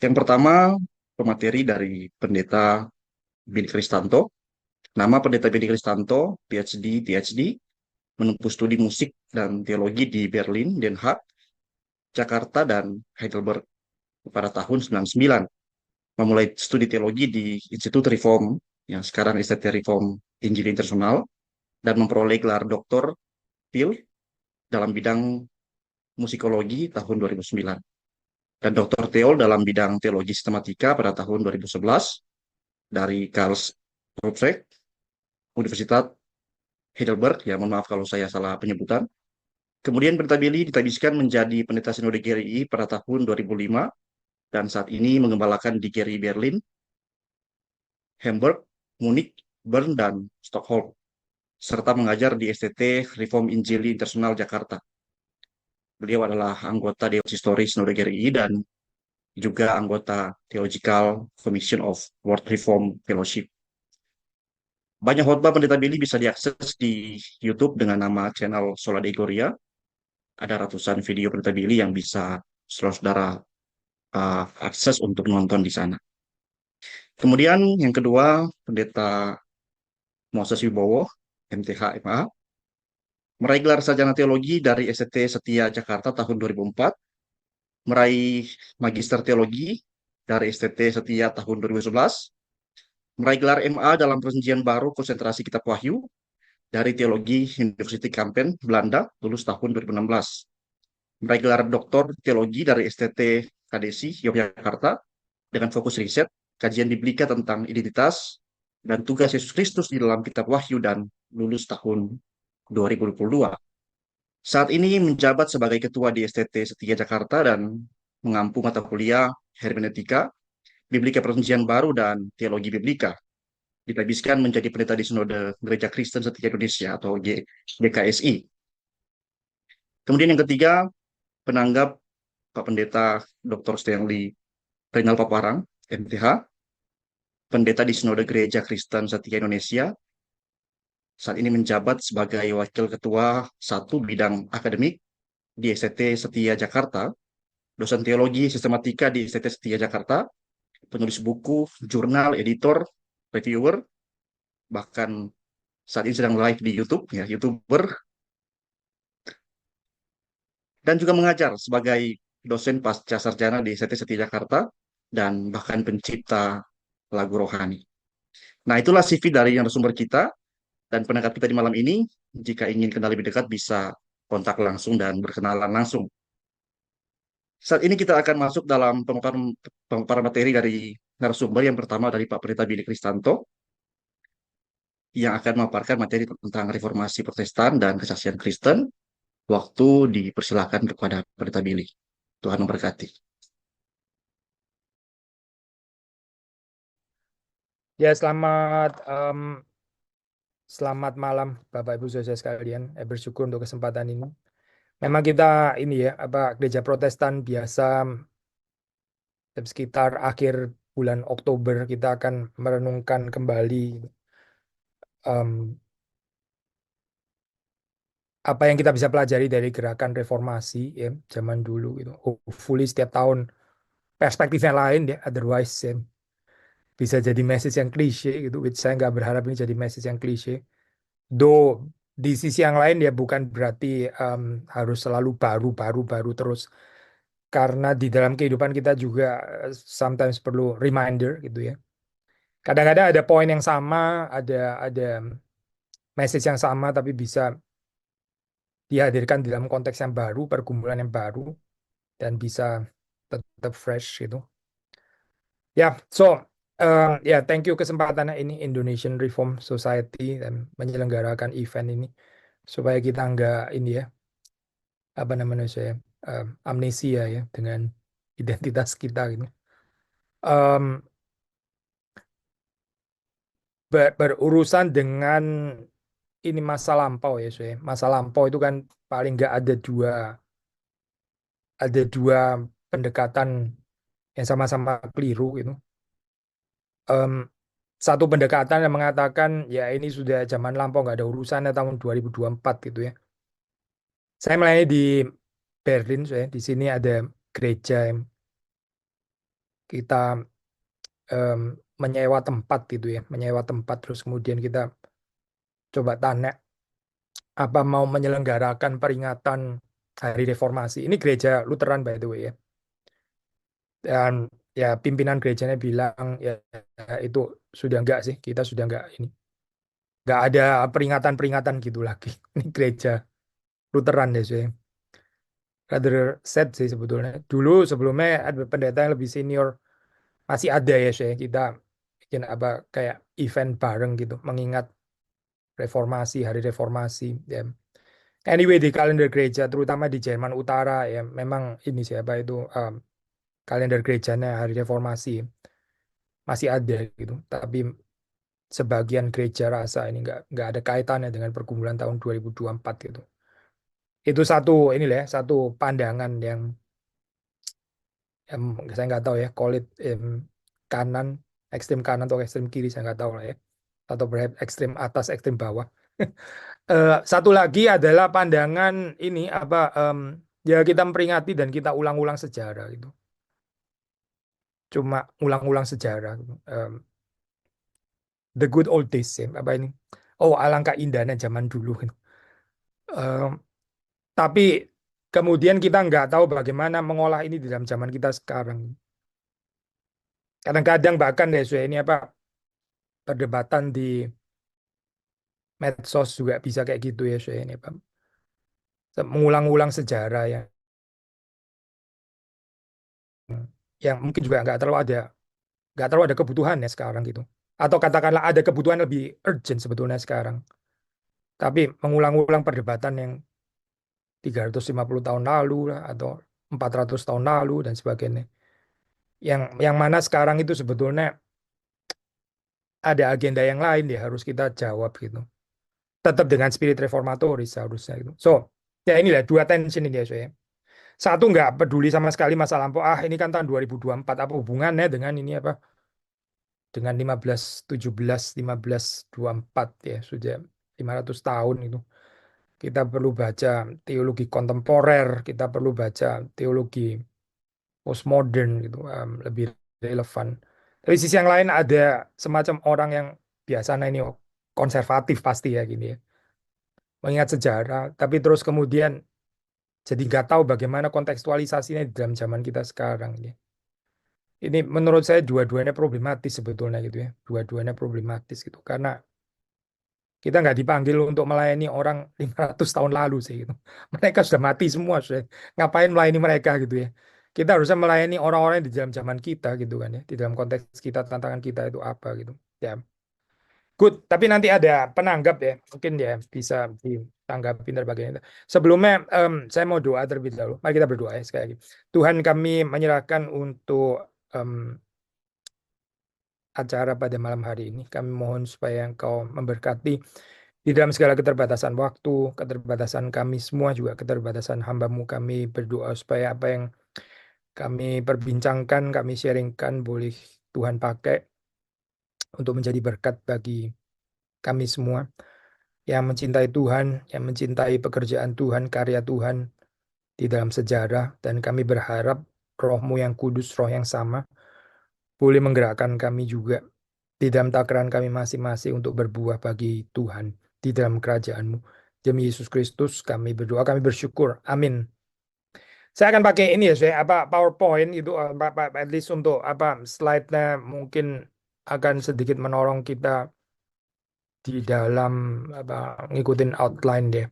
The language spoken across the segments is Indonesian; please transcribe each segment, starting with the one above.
Yang pertama, pemateri dari Pendeta Billy Kristanto. Nama Pendeta Billy Kristanto, PhD, menempuh studi musik dan teologi di Berlin, Den Haag, Jakarta, dan Heidelberg pada tahun 99. Memulai studi teologi di Institut Reform, yang sekarang Institut Reform Injil Internasional, dan memperoleh gelar Doktor Phil dalam bidang musikologi tahun 2009. Dan Doktor Theol dalam bidang teologi sistematika pada tahun 2011 dari Karlsruhe, Universitas Heidelberg, ya mohon maaf kalau saya salah penyebutan. Kemudian Pendeta Billy ditabiskan menjadi pendeta sinode GRI pada tahun 2005 dan saat ini mengembalakan di GRI Berlin, Hamburg, Munich, Bern, dan Stockholm, serta mengajar di STT Reform Injili Internasional Jakarta. Beliau adalah anggota Dewan Historis Sinode GRI dan juga anggota Theological Commission of World Reform Fellowship. Banyak khotbah Pendeta Billy bisa diakses di YouTube dengan nama channel Sola Dei Gloria. Ada ratusan video Pendeta Billy yang bisa saudara-saudara akses untuk nonton di sana. Kemudian yang kedua, Pendeta Moses Wibowo, MTH MA, meraih gelar sarjana teologi dari STT Setia Jakarta tahun 2004, meraih magister teologi dari STT Setia tahun 2011, meraih gelar MA dalam perjanjian baru konsentrasi kitab Wahyu dari Teologi University Kampen, Belanda, lulus tahun 2016. Meraih gelar doktor teologi dari STT KDSI, Yogyakarta, dengan fokus riset, kajian biblika tentang identitas dan tugas Yesus Kristus di dalam kitab Wahyu dan lulus tahun 2022. Saat ini menjabat sebagai ketua di STT Setia Jakarta dan mengampu mata kuliah hermeneutika, biblika perjanjian baru dan teologi biblika. Ditabiskan menjadi pendeta di Sinode Gereja Kristen Setia Indonesia atau GKSI. Kemudian yang ketiga, penanggap Pak Pendeta Dr. Stanley Renal Paparang, MTH, pendeta di Sinode Gereja Kristen Setia Indonesia. Saat ini menjabat sebagai Wakil Ketua 1 Bidang Akademik di STT Setia Jakarta, dosen teologi sistematika di STT Setia Jakarta, penulis buku, jurnal, editor, reviewer, bahkan saat ini sedang live di YouTube, ya, YouTuber, dan juga mengajar sebagai dosen pasca sarjana di STT Setia Jakarta, dan bahkan pencipta lagu rohani. Nah, itulah CV dari narasumber kita, dan pendengar kita di malam ini, jika ingin kenal lebih dekat, bisa kontak langsung dan berkenalan langsung. Saat ini kita akan masuk dalam pemaparan materi dari narasumber yang pertama dari Pak Pendeta Billy Kristanto, yang akan memaparkan materi tentang reformasi Protestan dan kesaksian Kristen. Waktu dipersilakan kepada Pendeta Billy. Tuhan memberkati. Ya, selamat malam Bapak Ibu Saudara sekalian. Saya bersyukur untuk kesempatan ini. Memang kita ini ya, gereja Protestan biasa sekitar akhir bulan Oktober kita akan merenungkan kembali em, apa yang kita bisa pelajari dari gerakan reformasi ya zaman dulu gitu. Hopefully setiap tahun perspektifnya lain ya, otherwise ya, bisa jadi message yang klise gitu. Which saya nggak berharap ini jadi message yang klise. Though di sisi yang lain ya bukan berarti harus selalu baru terus, karena di dalam kehidupan kita juga sometimes perlu reminder gitu ya. Kadang-kadang ada poin yang sama, ada message yang sama tapi bisa dihadirkan dalam konteks yang baru, pergumulan yang baru, dan bisa tetap fresh gitu. Ya, ya thank you kesempatannya ini Indonesian Reform Society dan menyelenggarakan event ini supaya kita nggak ini ya apa namanya saya amnesia ya dengan identitas kita gitu. Em, berurusan dengan ini masa lampau ya saya. Masa lampau itu kan paling nggak ada dua pendekatan yang sama-sama keliru gitu. Em, Satu pendekatan yang mengatakan ya ini sudah zaman lampau nggak ada urusannya tahun 2024 gitu ya. Saya melayani di Berlin, saya di sini ada gereja kita em, menyewa tempat gitu ya, menyewa tempat terus kemudian kita coba tanya apa mau menyelenggarakan peringatan Hari Reformasi. Ini gereja Lutheran by the way ya. Dan ya pimpinan gerejanya bilang ya itu sudah enggak sih, kita sudah enggak ini. Enggak ada peringatan-peringatan gitu lagi. Ini gereja Lutheran deh sih. Rather sad sih sebetulnya. Dulu sebelumnya ada pendeta yang lebih senior masih ada ya sih. Kita bikin apa kayak event bareng gitu, mengingat reformasi, hari reformasi. Ya. Anyway di kalender gereja, terutama di Jerman Utara ya, memang ini siapa itu kalender gerejanya hari reformasi masih ada gitu. Tapi sebagian gereja rasa ini nggak ada kaitannya dengan pergumulan tahun 2024 gitu. Itu satu ini lah ya, satu pandangan yang saya nggak tahu ya, call it kanan, ekstrem kanan atau ekstrem kiri saya nggak tahu lah ya, atau berapa ekstrem atas, ekstrem bawah. Satu lagi adalah pandangan ini apa ya kita memperingati dan kita ulang-ulang sejarah gitu. Cuma ulang-ulang sejarah gitu. The good old days ya, apa ini? Oh, alangkah indahnya zaman dulu gitu. Em, tapi kemudian kita nggak tahu bagaimana mengolah ini di dalam zaman kita sekarang. Kadang-kadang bahkan ya Sue, ini apa perdebatan di medsos juga bisa kayak gitu ya Sue, ini apa mengulang-ulang sejarah yang mungkin juga nggak terlalu ada kebutuhan ya sekarang gitu. Atau katakanlah ada kebutuhan lebih urgent sebetulnya sekarang. Tapi mengulang-ulang perdebatan yang 350 tahun lalu lah, atau 400 tahun lalu dan sebagainya. Yang mana sekarang itu sebetulnya ada agenda yang lain ya harus kita jawab gitu. Tetap dengan spirit reformatoris seharusnya gitu. So, ya inilah dua tension ini ya saya. Satu nggak peduli sama sekali masa lampau. Ah, ini kan tahun 2024 apa hubungannya dengan ini apa? Dengan 1517, 1524 ya, sudah 500 tahun itu. Kita perlu baca teologi kontemporer, kita perlu baca teologi postmodern gitu, lebih relevan. Tapi sisi yang lain ada semacam orang yang biasanya ini konservatif pasti ya gini ya, mengingat sejarah, tapi terus kemudian jadi nggak tahu bagaimana kontekstualisasinya di dalam zaman kita sekarang ya. Ini menurut saya dua-duanya problematis sebetulnya gitu ya, dua-duanya problematis gitu karena kita nggak dipanggil untuk melayani orang 500 tahun lalu sih gitu. Mereka sudah mati semua sudah. Ngapain melayani mereka gitu ya. Kita harusnya melayani orang-orang di dalam zaman kita gitu kan ya. Di dalam konteks kita, tantangan kita itu apa gitu. Ya, good. Tapi nanti ada penanggap ya. Mungkin ya bisa ditanggapi terbagian itu. Sebelumnya saya mau doa terlebih dahulu. Mari kita berdoa ya sekali lagi. Tuhan kami menyerahkan untuk em, acara pada malam hari ini. Kami mohon supaya Engkau memberkati di dalam segala keterbatasan waktu, keterbatasan kami semua juga, keterbatasan hamba-Mu, kami berdoa supaya apa yang kami perbincangkan, kami sharingkan boleh Tuhan pakai untuk menjadi berkat bagi kami semua yang mencintai Tuhan, yang mencintai pekerjaan Tuhan, karya Tuhan di dalam sejarah, dan kami berharap Roh-Mu yang kudus, Roh yang sama, boleh menggerakkan kami juga di dalam takaran kami masing-masing untuk berbuah bagi Tuhan di dalam kerajaan-Mu. Demi Yesus Kristus kami berdoa, kami bersyukur. Amin. Saya akan pakai ini ya, saya apa PowerPoint itu at least untuk apa slide-nya mungkin akan sedikit menolong kita di dalam apa ngikutin outline deh.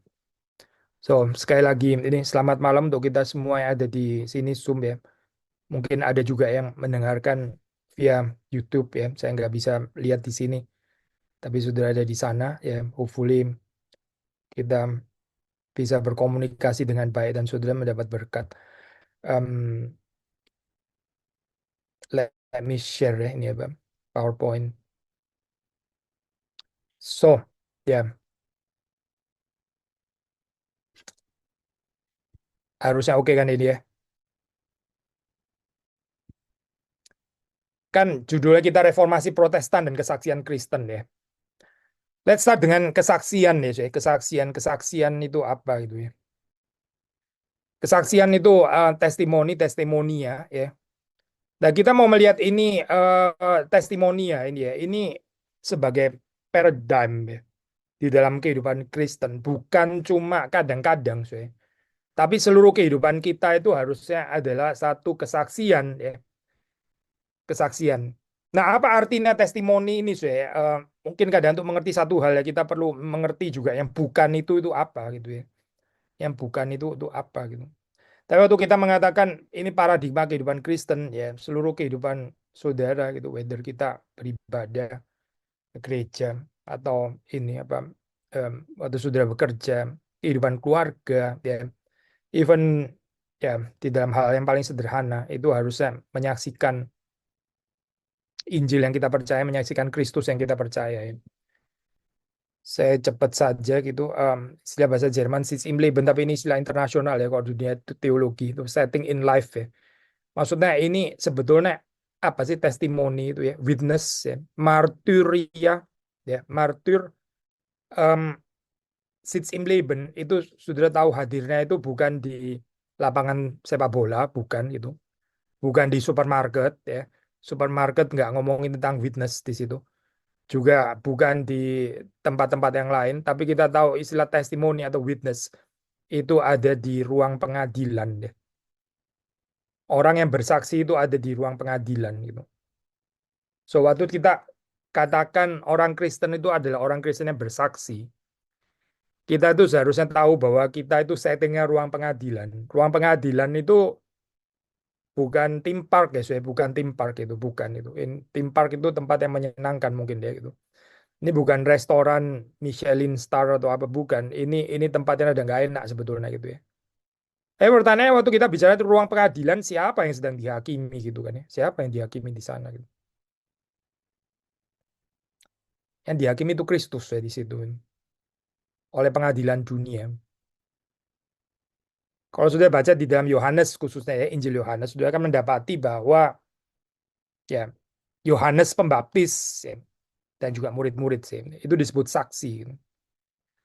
So, sekali lagi ini selamat malam untuk kita semua yang ada di sini Zoom ya. Mungkin ada juga yang mendengarkan via YouTube ya. Saya nggak bisa lihat di sini, tapi sudah ada di sana ya. Hopefully kita bisa berkomunikasi dengan baik dan saudara mendapat berkat. Um, let me share ya ini ya, Bang. PowerPoint. So, ya harusnya oke kan ini ya. Kan judulnya kita Reformasi Protestan dan Kesaksian Kristen ya. Let's start dengan kesaksian ya, Shay. Kesaksian itu apa gitu ya. Kesaksian itu testimoni, testimonia ya. Nah, kita mau melihat ini testimoni ya ini ya. Ini sebagai paradigm ya, di dalam kehidupan Kristen, bukan cuma kadang-kadang, tapi seluruh kehidupan kita itu harusnya adalah satu kesaksian ya, kesaksian. Nah, apa artinya testimoni ini, mungkin kadang untuk mengerti satu hal ya kita perlu mengerti juga yang bukan itu apa gitu ya. Yang bukan itu apa gitu. Tapi waktu kita mengatakan ini paradigma kehidupan Kristen ya, seluruh kehidupan saudara gitu, whether kita beribadah ke gereja atau ini apa waktu saudara bekerja, kehidupan keluarga ya, even ya di dalam hal yang paling sederhana itu harusnya menyaksikan Injil yang kita percaya, menyaksikan Kristus yang kita percaya ya. Saya cepat saja gitu, istilah bahasa Jerman Sitz im Leben, tapi ini istilah internasional ya kalau dunia teologi itu setting in life ya. Maksudnya ini sebetulnya apa sih testimoni itu ya, witness ya, martyria ya, martyr, um, Sitz im Leben itu sudah tahu hadirnya itu bukan di lapangan sepak bola, bukan itu, bukan di supermarket ya. Supermarket nggak ngomongin tentang witness di situ. Juga bukan di tempat-tempat yang lain, tapi kita tahu istilah testimoni atau witness itu ada di ruang pengadilan deh. Orang yang bersaksi itu ada di ruang pengadilan gitu. So, waktu kita katakan orang Kristen itu adalah orang Kristen yang bersaksi, kita itu seharusnya tahu bahwa kita itu settingnya ruang pengadilan. Ruang pengadilan itu bukan theme park ya, bukan theme park itu, bukan itu. Theme park itu tempat yang menyenangkan mungkin ya gitu. Ini bukan restoran Michelin star atau apa, bukan. Ini tempatnya ada nggak enak sebetulnya gitu ya. Pertanyaannya waktu kita bicara itu ruang pengadilan, siapa yang sedang dihakimi gitu kan ya? Siapa yang dihakimi di sana gitu? Yang dihakimi itu Kristus ya di situ oleh pengadilan dunia. Kalau sudah baca di dalam Yohanes khususnya ya Injil Yohanes, sudah akan mendapati bahwa ya Yohanes Pembaptis ya, dan juga murid-murid sih itu disebut saksi gitu.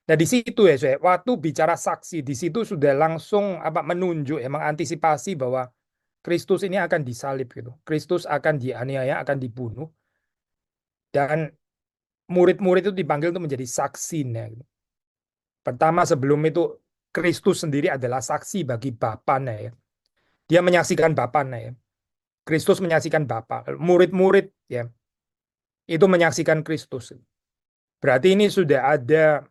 Nah di situ ya waktu bicara saksi di situ sudah langsung apa menunjuk ya mengantisipasi bahwa Kristus ini akan disalib gitu. Kristus akan dianiaya, akan dibunuh, dan murid-murid itu dipanggil untuk menjadi saksinya gitu. Pertama sebelum itu Kristus sendiri adalah saksi bagi Bapaknya ya. Dia menyaksikan Bapaknya ya. Kristus menyaksikan Bapa. Murid-murid ya itu menyaksikan Kristus. Berarti ini sudah ada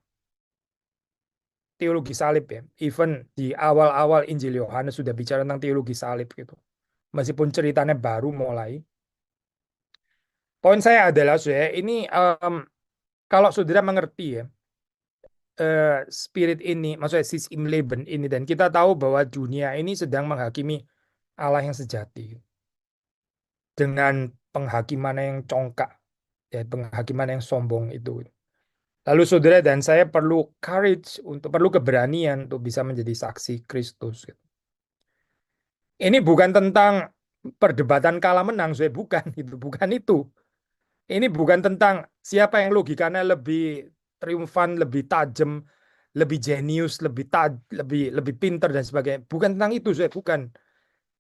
teologi salib ya. Even di awal-awal Injil Yohanes sudah bicara tentang teologi salib gitu. Meskipun ceritanya baru mulai. Poin saya adalah ini kalau saudara mengerti ya spirit ini, maksudnya sis im Leben ini, dan kita tahu bahwa dunia ini sedang menghakimi Allah yang sejati dengan penghakiman yang congkak, ya, penghakiman yang sombong itu. Lalu saudara dan saya perlu courage perlu keberanian untuk bisa menjadi saksi Kristus. Ini bukan tentang perdebatan kalah menang, saya bukan itu, bukan itu. Ini bukan tentang siapa yang logikanya lebih triumfan, lebih tajam, lebih jenius, lebih lebih pinter dan sebagainya. Bukan tentang itu, saya bukan.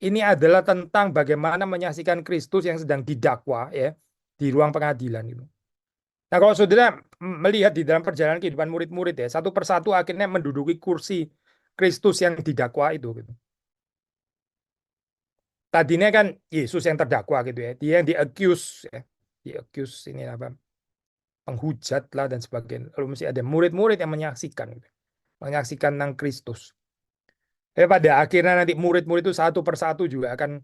Ini adalah tentang bagaimana menyaksikan Kristus yang sedang didakwa ya di ruang pengadilan itu. Nah, kalau saudara melihat di dalam perjalanan kehidupan murid-murid ya, satu persatu akhirnya menduduki kursi Kristus yang didakwa itu gitu. Tadinya kan Yesus yang terdakwa gitu ya, dia yang di-accuse ya, di-accuse ini apa? Penghujat lah dan sebagainya. Lalu mesti ada murid-murid yang menyaksikan gitu. Menyaksikan tentang Kristus. Pada akhirnya nanti murid-murid itu satu persatu juga akan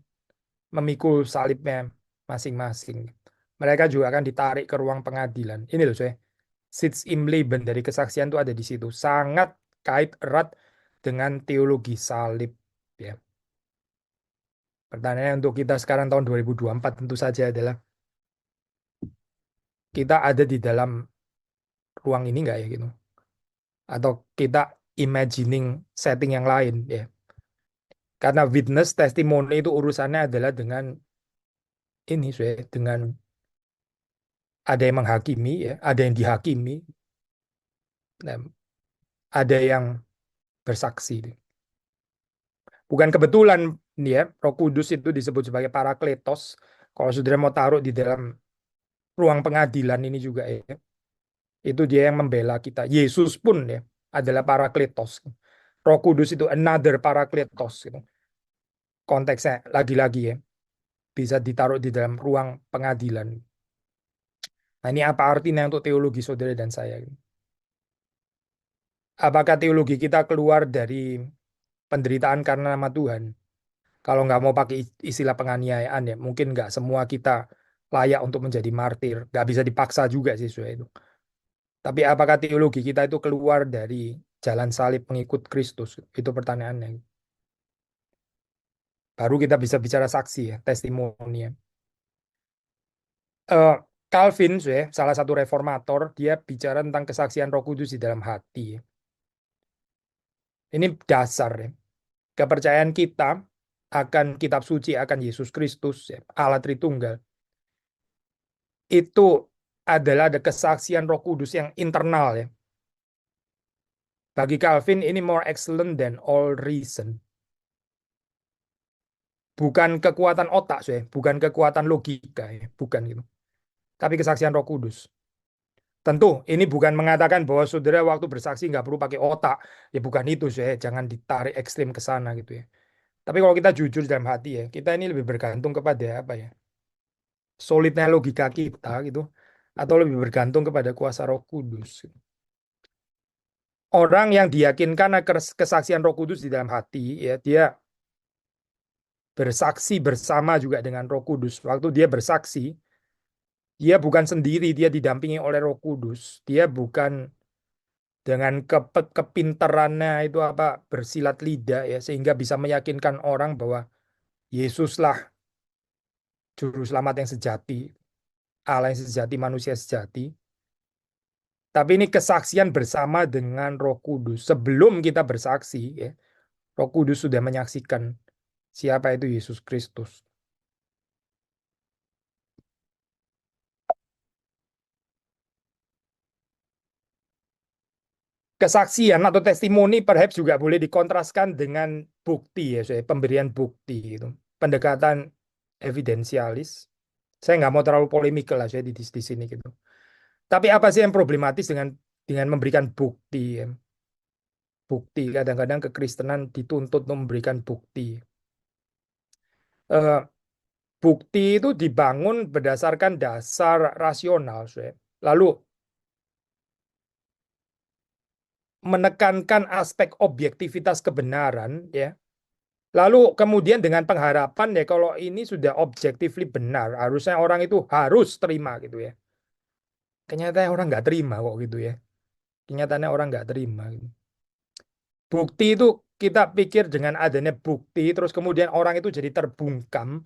memikul salibnya masing-masing. Mereka juga akan ditarik ke ruang pengadilan. Ini loh saya. Sitz im Leben dari kesaksian itu ada di situ. Sangat kait erat dengan teologi salib. Ya. Pertanyaannya untuk kita sekarang tahun 2024 tentu saja adalah kita ada di dalam ruang ini nggak ya gitu? Atau kita imagining setting yang lain ya? Karena witness testimoni itu urusannya adalah dengan ini dengan ada yang menghakimi ya, ada yang dihakimi, nah, ada yang bersaksi. Bukan kebetulan Ini ya, Roh Kudus itu disebut sebagai Parakletos. Kalau saudara mau taruh di dalam ruang pengadilan ini juga ya, itu dia yang membela kita. Yesus pun ya adalah Parakletos. Roh Kudus itu another Parakletos gitu. Konteksnya lagi-lagi ya bisa ditaruh di dalam ruang pengadilan. Nah, ini apa artinya untuk teologi saudara dan saya? Apakah teologi kita keluar dari penderitaan karena nama Tuhan? Kalau nggak mau pakai istilah penganiayaan ya, mungkin nggak semua kita layak untuk menjadi martir. Nggak bisa dipaksa juga sih soal itu. Tapi apakah teologi kita itu keluar dari jalan salib pengikut Kristus? Itu pertanyaannya. Baru kita bisa bicara saksi ya, testimoni ya. Eh, Calvin, ya, salah satu reformator, dia bicara tentang kesaksian Roh Kudus di dalam hati. Ya. Ini dasar ya. Kepercayaan kita akan kitab suci, akan Yesus Kristus, ya, Allah Tritunggal, itu adalah ada kesaksian Roh Kudus yang internal ya. Bagi Calvin ini more excellent than all reason. Bukan kekuatan otak, ya, bukan kekuatan logika ya, bukan gitu. Tapi kesaksian Roh Kudus. Tentu ini bukan mengatakan bahwa saudara waktu bersaksi nggak perlu pakai otak. Ya bukan itu, ya. Jangan ditarik ekstrim ke sana gitu ya. Tapi kalau kita jujur dalam hati ya, kita ini lebih bergantung kepada apa ya? Solidnya logika kita gitu, atau lebih bergantung kepada kuasa Roh Kudus. Orang yang diyakinkan akan kesaksian Roh Kudus di dalam hati, ya dia bersaksi bersama juga dengan Roh Kudus. Waktu dia bersaksi, dia bukan sendiri, dia didampingi oleh Roh Kudus. Dia bukan dengan kepintarannya itu apa bersilat lidah ya sehingga bisa meyakinkan orang bahwa Yesuslah juru selamat yang sejati, Allah yang sejati, manusia sejati. Tapi ini kesaksian bersama dengan Roh Kudus. Sebelum kita bersaksi, ya, Roh Kudus sudah menyaksikan siapa itu Yesus Kristus. Kesaksian atau testimoni perhaps juga boleh dikontraskan dengan bukti ya, pemberian bukti itu. Pendekatan evidensialis. Saya nggak mau terlalu polemikal lah saya di sini gitu. Tapi apa sih yang problematis dengan memberikan bukti? Ya? Bukti kadang-kadang kekristenan dituntut untuk memberikan bukti. Eh, Bukti itu dibangun berdasarkan dasar rasional, lalu menekankan aspek objektivitas kebenaran, ya. Lalu kemudian dengan pengharapan ya kalau ini sudah objectively benar, harusnya orang itu harus terima gitu ya. Kenyataannya orang nggak terima kok gitu ya. Kenyataannya orang nggak terima. Gitu. Bukti itu kita pikir dengan adanya bukti, terus kemudian orang itu jadi terbungkam,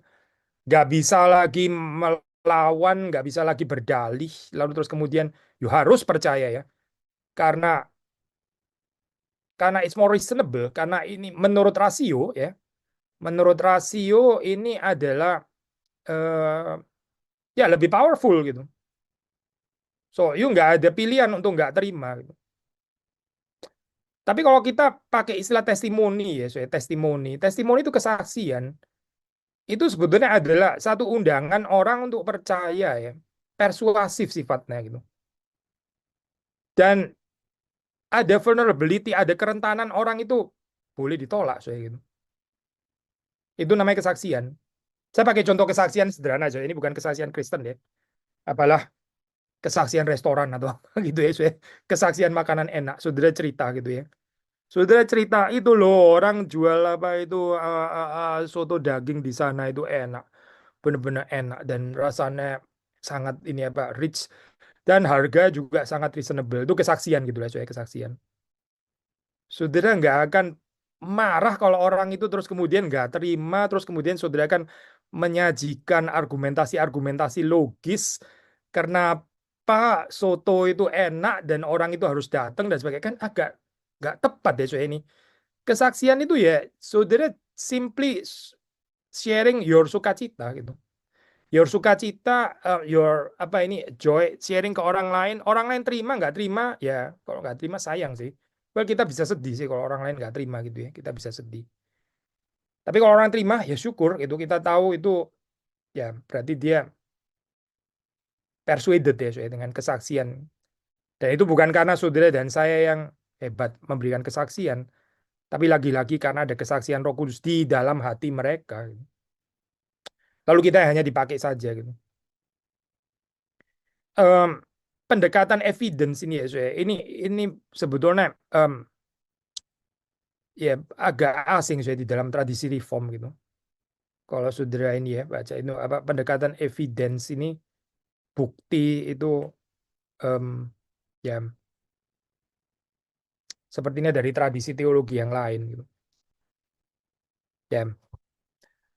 nggak bisa lagi melawan, nggak bisa lagi berdalih, lalu terus kemudian you harus percaya ya, karena it's more reasonable, karena ini menurut rasio ya, menurut rasio ini adalah eh, ya lebih powerful gitu. So you nggak ada pilihan untuk nggak terima. Gitu. Tapi kalau kita pakai istilah testimoni ya, testimoni itu kesaksian. Itu sebetulnya adalah satu undangan orang untuk percaya ya, persuasif sifatnya gitu. Dan ada vulnerability, ada kerentanan orang itu boleh ditolak saya gitu. Itu namanya kesaksian. Saya pakai contoh kesaksian sederhana aja. Ini bukan kesaksian Kristen ya. Apalah kesaksian restoran atau apa gitu ya. Kesaksian makanan enak. Saudara cerita gitu ya. Saudara cerita itu loh orang jual apa itu soto daging di sana itu enak. Benar-benar enak dan rasanya sangat ini apa rich dan harga juga sangat reasonable. Itu kesaksian gitu lah, kesaksian. Saudara nggak akan marah kalau orang itu terus kemudian nggak terima, terus kemudian saudara akan menyajikan argumentasi-argumentasi logis kenapa soto itu enak dan orang itu harus datang dan sebagainya kan agak nggak tepat deh ini. Kesaksian itu ya saudara simply sharing your sukacita gitu. Your sukacita, your apa ini joy sharing ke orang lain terima nggak terima ya kalau nggak terima sayang sih. Well, kita bisa sedih sih kalau orang lain nggak terima gitu ya, kita bisa sedih. Tapi kalau orang terima, ya syukur. Itu kita tahu itu ya berarti dia persuaded ya Soe, dengan kesaksian. Dan itu bukan karena saudara dan saya yang hebat memberikan kesaksian, tapi lagi-lagi karena ada kesaksian Roh Kudus di dalam hati mereka. Lalu kita hanya dipakai saja gitu. Em, Pendekatan evidence ini ya, Soe, ini sebetulnya ya agak asing saya di dalam tradisi reform gitu. Kalau saudara ini ya baca itu apa pendekatan evidence ini bukti itu em, ya sepertinya dari tradisi teologi yang lain gitu. Ya,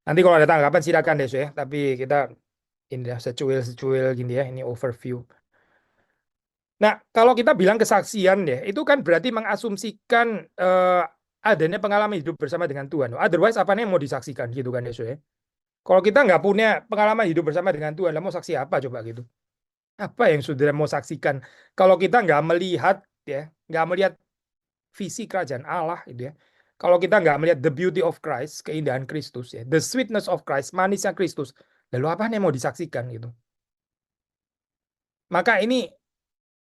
nanti kalau ada tanggapan silakan deh ya. Tapi kita ini ya secuil-secuil gini ya, ini overview. Nah, kalau kita bilang kesaksian ya, itu kan berarti mengasumsikan adanya pengalaman hidup bersama dengan Tuhan. Otherwise, apa nih yang mau disaksikan gitu kan ya, ya. Kalau kita nggak punya pengalaman hidup bersama dengan Tuhan, lah mau saksi apa coba gitu? Apa yang saudara mau saksikan? Kalau kita nggak melihat ya, nggak melihat visi kerajaan Allah gitu ya. Kalau kita nggak melihat the beauty of Christ, keindahan Kristus ya, the sweetness of Christ, manisnya Kristus, lalu apa yang mau disaksikan gitu? Maka ini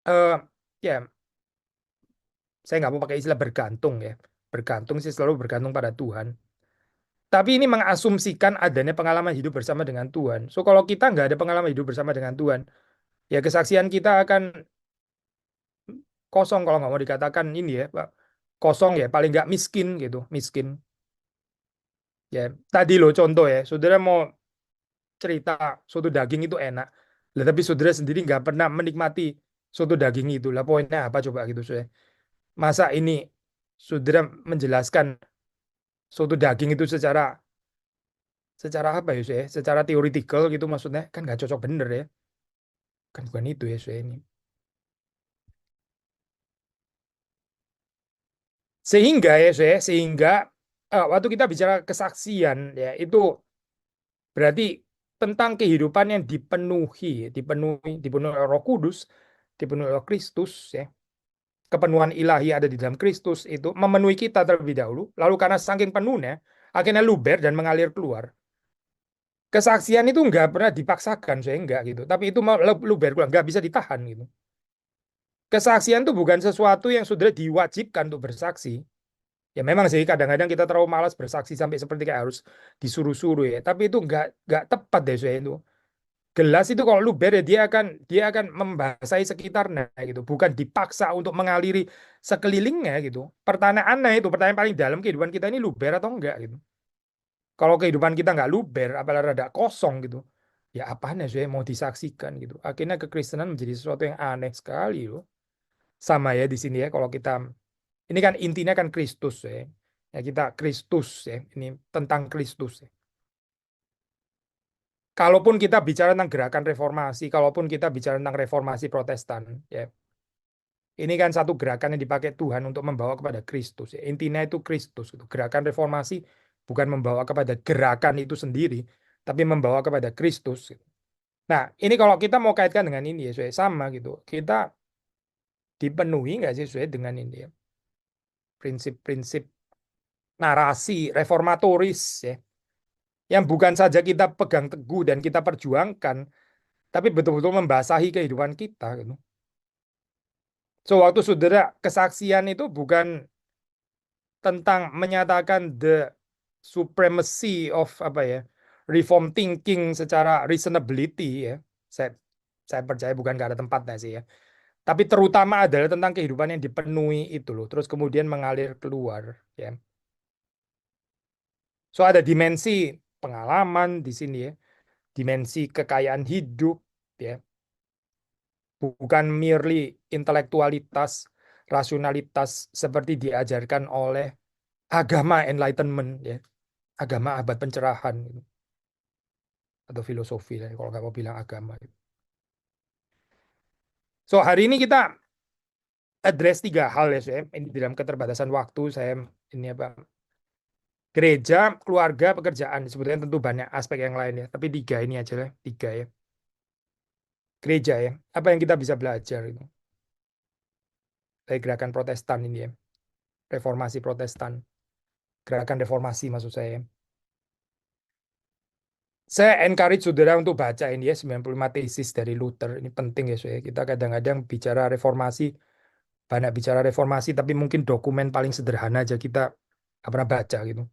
eh, ya saya nggak mau pakai istilah bergantung ya. Bergantung sih selalu bergantung pada Tuhan. Tapi ini mengasumsikan adanya pengalaman hidup bersama dengan Tuhan. So kalau kita nggak ada pengalaman hidup bersama dengan Tuhan, ya kesaksian kita akan kosong kalau nggak mau dikatakan ini ya, Pak. Kosong ya, paling nggak miskin gitu, miskin. Ya, tadi loh contoh ya, saudara mau cerita soto daging itu enak, lah tapi saudara sendiri nggak pernah menikmati soto daging itu, lah poinnya apa coba gitu saya. Masa ini saudara menjelaskan soto daging itu secara secara apa ya saya, secara teoritikal gitu maksudnya kan nggak cocok bener ya, kan bukan itu ya saya ini. Sehingga ya saya, sehingga waktu kita bicara kesaksian ya itu berarti tentang kehidupan yang dipenuhi oleh Roh Kudus, dipenuhi oleh Kristus ya. Kepenuhan ilahi ada di dalam Kristus itu memenuhi kita terlebih dahulu. Lalu karena saking penuhnya, akhirnya luber dan mengalir keluar. Kesaksian itu nggak pernah dipaksakan, saya enggak gitu. Tapi itu luber keluar, nggak bisa ditahan gitu. Kesaksian itu bukan sesuatu yang sudah diwajibkan untuk bersaksi. Ya memang sih kadang-kadang kita terlalu malas bersaksi sampai seperti kayak harus disuruh-suruh ya. Tapi itu nggak tepat deh saya itu. Gelas itu kalau luber ya dia akan membasahi sekitarnya gitu, bukan dipaksa untuk mengaliri sekelilingnya gitu. Pertanyaannya itu pertanyaan paling dalam kehidupan kita ini luber atau enggak gitu. Kalau kehidupan kita nggak luber, apalagi rada kosong gitu, ya apanya sih yang mau disaksikan gitu. Akhirnya kekristenan menjadi sesuatu yang aneh sekali loh. Sama ya di sini ya kalau kita ini kan intinya kan Kristus ya. Ya kita Kristus ya, ini tentang Kristus ya. Kalaupun kita bicara tentang gerakan reformasi, kalaupun kita bicara tentang reformasi Protestan, ya, ini kan satu gerakan yang dipakai Tuhan untuk membawa kepada Kristus. Ya. Intinya itu Kristus. Gitu. Gerakan reformasi bukan membawa kepada gerakan itu sendiri, tapi membawa kepada Kristus. Gitu. Nah, ini kalau kita mau kaitkan dengan ini ya, sesuai sama gitu. Kita dipenuhi nggak sih sesuai dengan ini ya, prinsip-prinsip narasi reformatoris ya, yang bukan saja kita pegang teguh dan kita perjuangkan, tapi betul-betul membasahi kehidupan kita gitu. So waktu saudara kesaksian itu bukan tentang menyatakan the supremacy of apa ya reform thinking secara reasonability ya. Saya saya percaya bukan gak ada tempatnya sih ya. Tapi terutama adalah tentang kehidupan yang dipenuhi itu loh. Terus kemudian mengalir keluar ya. So ada dimensi pengalaman di sini ya, dimensi kekayaan hidup ya. Bukan merely intelektualitas, rasionalitas seperti diajarkan oleh agama enlightenment ya, agama abad pencerahan gitu. Atau filosofi ya, kalau nggak mau bilang agama gitu. So hari ini kita address tiga hal ya saya. Ini dalam keterbatasan waktu saya ini apa gereja, keluarga, pekerjaan. Sebetulnya tentu banyak aspek yang lain ya, tapi tiga ini aja lah, tiga ya. Gereja ya, apa yang kita bisa belajar itu dari gerakan Protestan ini ya, reformasi Protestan, gerakan reformasi maksud saya. Saya encourage saudara untuk baca ini ya 95 tesis dari Luther. Ini penting ya saya. Kita kadang-kadang bicara reformasi, banyak bicara reformasi, tapi mungkin dokumen paling sederhana aja kita nggak pernah baca gitu.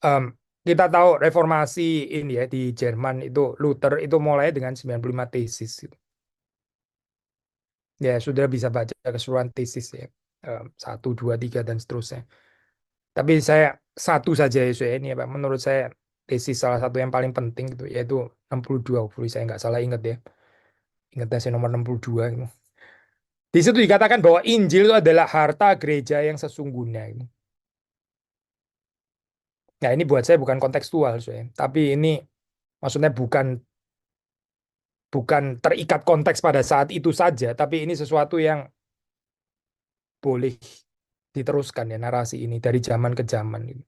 Em, kita tahu reformasi ini ya di Jerman itu Luther itu mulai dengan 95 tesis gitu. Ya sudah bisa baca keseluruhan tesis ya. Satu, dua, tiga dan seterusnya. Tapi saya satu saja ya saya ini ya Pak. Menurut saya tesis salah satu yang paling penting gitu yaitu 62. Hopefully saya nggak salah ingat ya. Ingat saya nomor 62 gitu. Di situ dikatakan bahwa Injil itu adalah harta gereja yang sesungguhnya gitu. Nah ini buat saya bukan kontekstual saya. Tapi ini maksudnya bukan bukan terikat konteks pada saat itu saja, tapi ini sesuatu yang boleh diteruskan ya narasi ini dari zaman ke zaman gitu.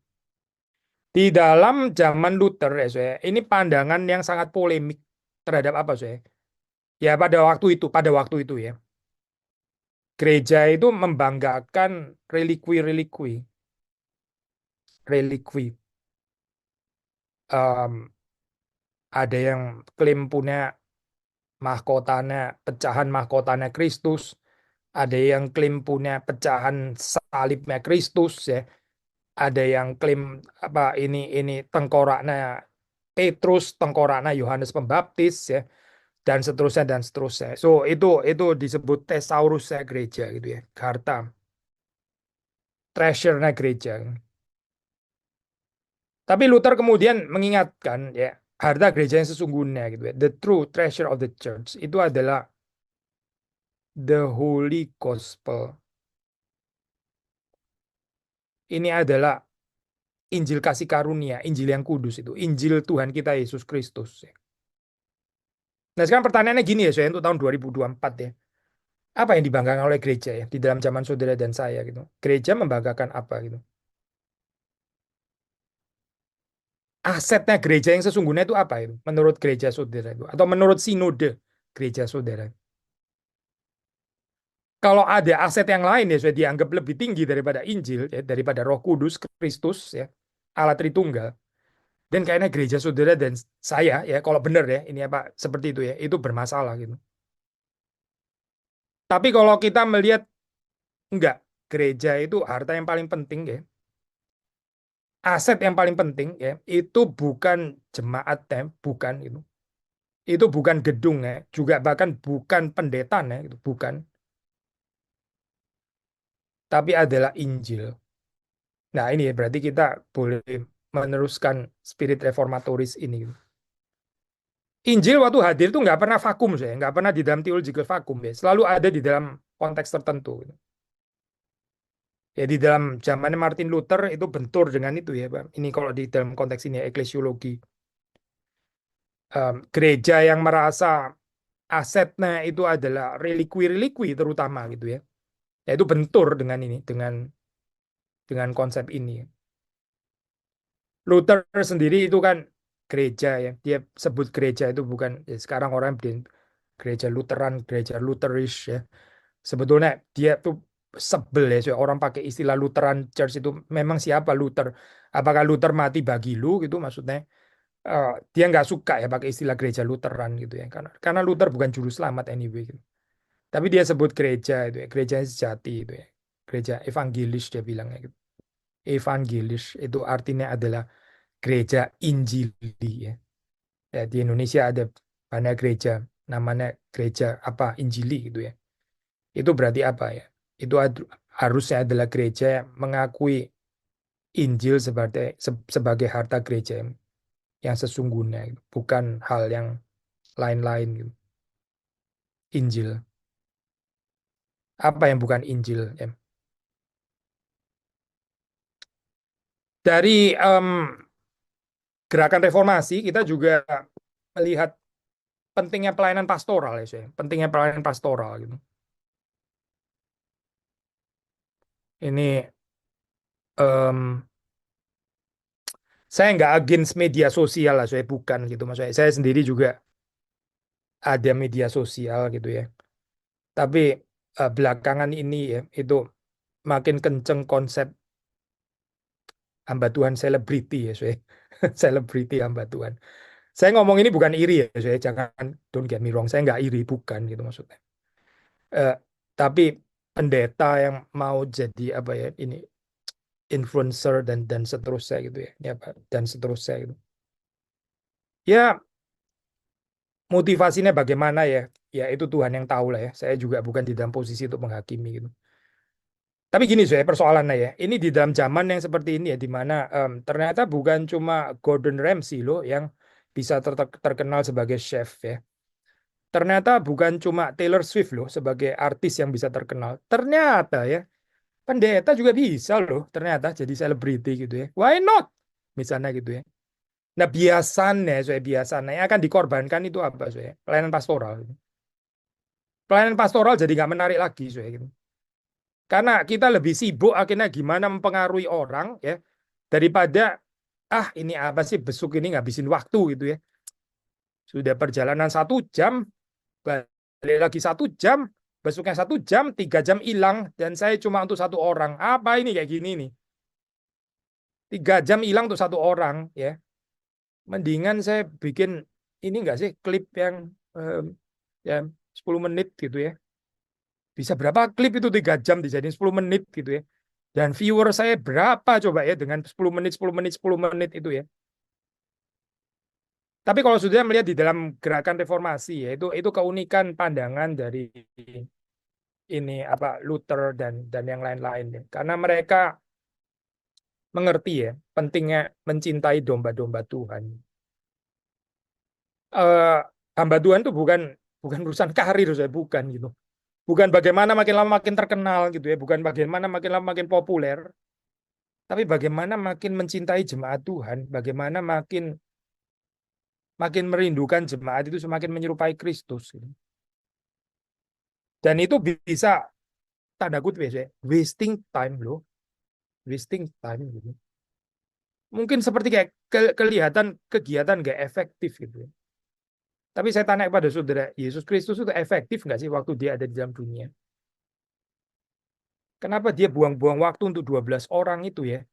Di dalam zaman Luther ya, saya, ini pandangan yang sangat polemik terhadap apa saya? Ya pada waktu itu ya, gereja itu membanggakan relikui-relikui, relikui. Em, ada yang klaim punya mahkotanya, pecahan mahkotanya Kristus, ada yang klaim punya pecahan salibnya Kristus ya, ada yang klaim apa ini tengkoraknya Petrus, tengkoraknya Yohanes Pembaptis ya, dan seterusnya dan seterusnya. So itu disebut thesaurusnya gereja gitu ya, harta treasure-nya gereja. Tapi Luther kemudian mengingatkan ya harta gereja yang sesungguhnya gitu ya, the true treasure of the church itu adalah the holy gospel. Ini adalah Injil kasih karunia, Injil yang kudus itu, Injil Tuhan kita Yesus Kristus ya. Nah, sekarang pertanyaannya gini ya, saya untuk tahun 2024 ya. Apa yang dibanggakan oleh gereja ya di dalam zaman saudara dan saya gitu. Gereja membanggakan apa gitu. Asetnya gereja yang sesungguhnya itu apa itu? Menurut gereja saudara itu atau menurut sinode gereja saudara. Kalau ada aset yang lain ya sudah dianggap lebih tinggi daripada Injil ya, daripada Roh Kudus Kristus ya, Allah Tritunggal. Dan kayaknya gereja saudara dan saya ya kalau benar ya ini apa seperti itu ya, itu bermasalah gitu. Tapi kalau kita melihat enggak, gereja itu harta yang paling penting ya. Aset yang paling penting ya, itu bukan jemaatnya, bukan itu. Itu bukan gedungnya, juga bahkan bukan pendetanya, itu bukan, tapi adalah Injil. Nah, ini ya, berarti kita boleh meneruskan spirit reformatoris ini. Injil waktu hadir itu nggak pernah vakum, saya nggak pernah di dalam theological vakum ya, selalu ada di dalam konteks tertentu. Ya di dalam zamannya Martin Luther itu bentur dengan itu ya, Pak. Ini kalau di dalam konteks ini ya, eklesiologi. Gereja yang merasa asetnya itu adalah relikui-relikui terutama gitu ya. Ya itu bentur dengan ini, dengan konsep ini. Luther sendiri itu kan gereja ya. Dia sebut gereja itu bukan ya sekarang orang gereja Lutheran, gereja Lutheris ya. Sebetulnya dia tuh sebel ya, so, orang pakai istilah Lutheran Church itu memang siapa Luther? Apakah Luther mati bagi lu gitu maksudnya? Dia nggak suka ya pakai istilah gereja Lutheran gitu ya, karena Luther bukan juru selamat anyway gitu. Tapi dia sebut gereja itu ya, gereja yang sejati itu ya, gereja evangelis dia bilangnya gitu. Evangelis itu artinya adalah gereja Injili ya. Ya di Indonesia ada banyak gereja namanya gereja apa Injili gitu ya. Itu berarti apa ya? Itu harusnya adalah gereja yang mengakui Injil sebagai harta gereja yang sesungguhnya, gitu. Bukan hal yang lain-lain gitu. Injil. Apa yang bukan Injil? Ya? Dari gerakan reformasi kita juga melihat pentingnya pelayanan pastoral ya, saya. Pentingnya pelayanan pastoral gitu. Ini em, saya nggak against media sosial lah, saya bukan gitu. Maksudnya saya sendiri juga ada media sosial gitu ya. Tapi belakangan ini ya itu makin kenceng konsep hamba Tuhan selebriti ya, saya. Selebriti hamba Tuhan. Saya ngomong ini bukan iri ya, saya jangan don't get me wrong, saya nggak iri, bukan gitu maksudnya. Eh, tapi pendeta yang mau jadi apa ya ini influencer dan seterusnya gitu ya, ini apa dan seterusnya gitu. Ya motivasinya bagaimana ya, ya itu Tuhan yang tahu lah ya. Saya juga bukan di dalam posisi untuk menghakimi gitu. Tapi gini saya persoalannya ya, ini di dalam zaman yang seperti ini ya, di mana ternyata bukan cuma Gordon Ramsay loh yang bisa terkenal sebagai chef ya. Ternyata bukan cuma Taylor Swift loh sebagai artis yang bisa terkenal. Ternyata ya, pendeta juga bisa loh ternyata jadi selebriti gitu ya. Why not? Misalnya gitu ya. Nah biasanya yang akan dikorbankan itu apa saya? Pelayanan pastoral. Pelayanan pastoral jadi nggak menarik lagi saya gitu. Karena kita lebih sibuk akhirnya gimana mempengaruhi orang ya daripada ini apa sih besuk ini ngabisin waktu gitu ya. Sudah perjalanan 1 jam, balik lagi 1 jam, besoknya 1 jam, 3 jam hilang dan saya cuma untuk satu orang. Apa ini kayak gini nih? 3 jam hilang untuk satu orang ya. Mendingan saya bikin ini enggak sih klip yang ya 10 menit gitu ya. Bisa berapa klip itu 3 jam dijadiin 10 menit gitu ya. Dan viewer saya berapa coba ya dengan 10 menit, 10 menit, 10 menit itu ya. Tapi kalau sudah melihat di dalam gerakan reformasi ya itu keunikan pandangan dari ini apa Luther dan yang lain-lain ya. Karena mereka mengerti ya pentingnya mencintai domba-domba Tuhan. Eh, hamba Tuhan itu bukan bukan urusan karir saya bukan gitu. Bukan bagaimana makin lama makin terkenal gitu ya, bukan bagaimana makin lama makin populer, tapi bagaimana makin mencintai jemaat Tuhan, bagaimana makin makin merindukan jemaat itu semakin menyerupai Kristus gitu. Dan itu bisa tanda kutip ya, wasting time loh, wasting time gitu. Mungkin seperti kayak kelihatan kegiatan nggak efektif gitu ya. Tapi saya tanya kepada saudara, Yesus Kristus itu efektif nggak sih waktu dia ada di dalam dunia? Kenapa dia buang-buang waktu untuk 12 orang itu ya?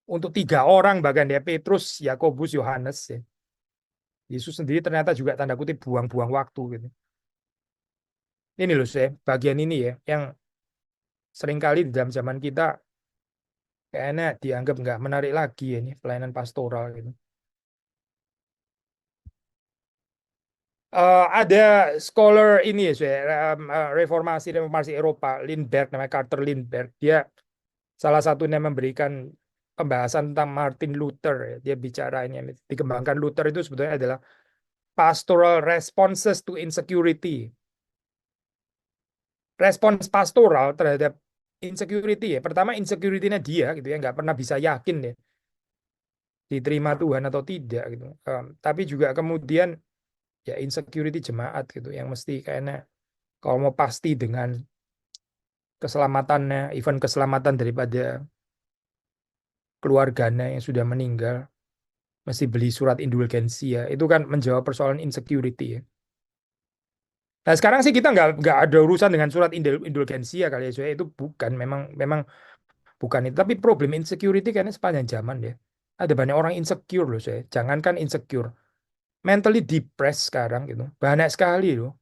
Untuk 3 orang bahkan ya, Petrus, Yakobus, Yohanes ya. Yesus sendiri ternyata juga tanda kutip buang-buang waktu gitu. Ini loh saya, bagian ini ya, yang seringkali di dalam zaman kita kayaknya dianggap nggak menarik lagi ya, ini pelayanan pastoral gitu. Ada scholar ini ya, saya, reformasi reformasi Eropa, Lindbergh namanya Carter Lindbergh. Dia salah satunya memberikan pembahasan tentang Martin Luther. Ya. Dia bicara ini dikembangkan Luther itu sebetulnya adalah pastoral responses to insecurity. Respons pastoral terhadap insecurity ya. Pertama insecurity-nya dia gitu ya, nggak pernah bisa yakin ya diterima Tuhan atau tidak gitu. Tapi juga kemudian ya insecurity jemaat gitu yang mesti kayaknya kalau mau pasti dengan keselamatannya, even keselamatan daripada keluarganya yang sudah meninggal, mesti beli surat indulgensi ya. Itu kan menjawab persoalan insecurity ya. Nah sekarang sih kita nggak ada urusan dengan surat indulgensi ya kali ya, Zoe. Itu bukan memang memang bukan itu. Tapi problem insecurity kayaknya sepanjang zaman ya. Ada banyak orang insecure loh saya. Jangankan insecure, mentally depressed sekarang gitu. Banyak sekali loh.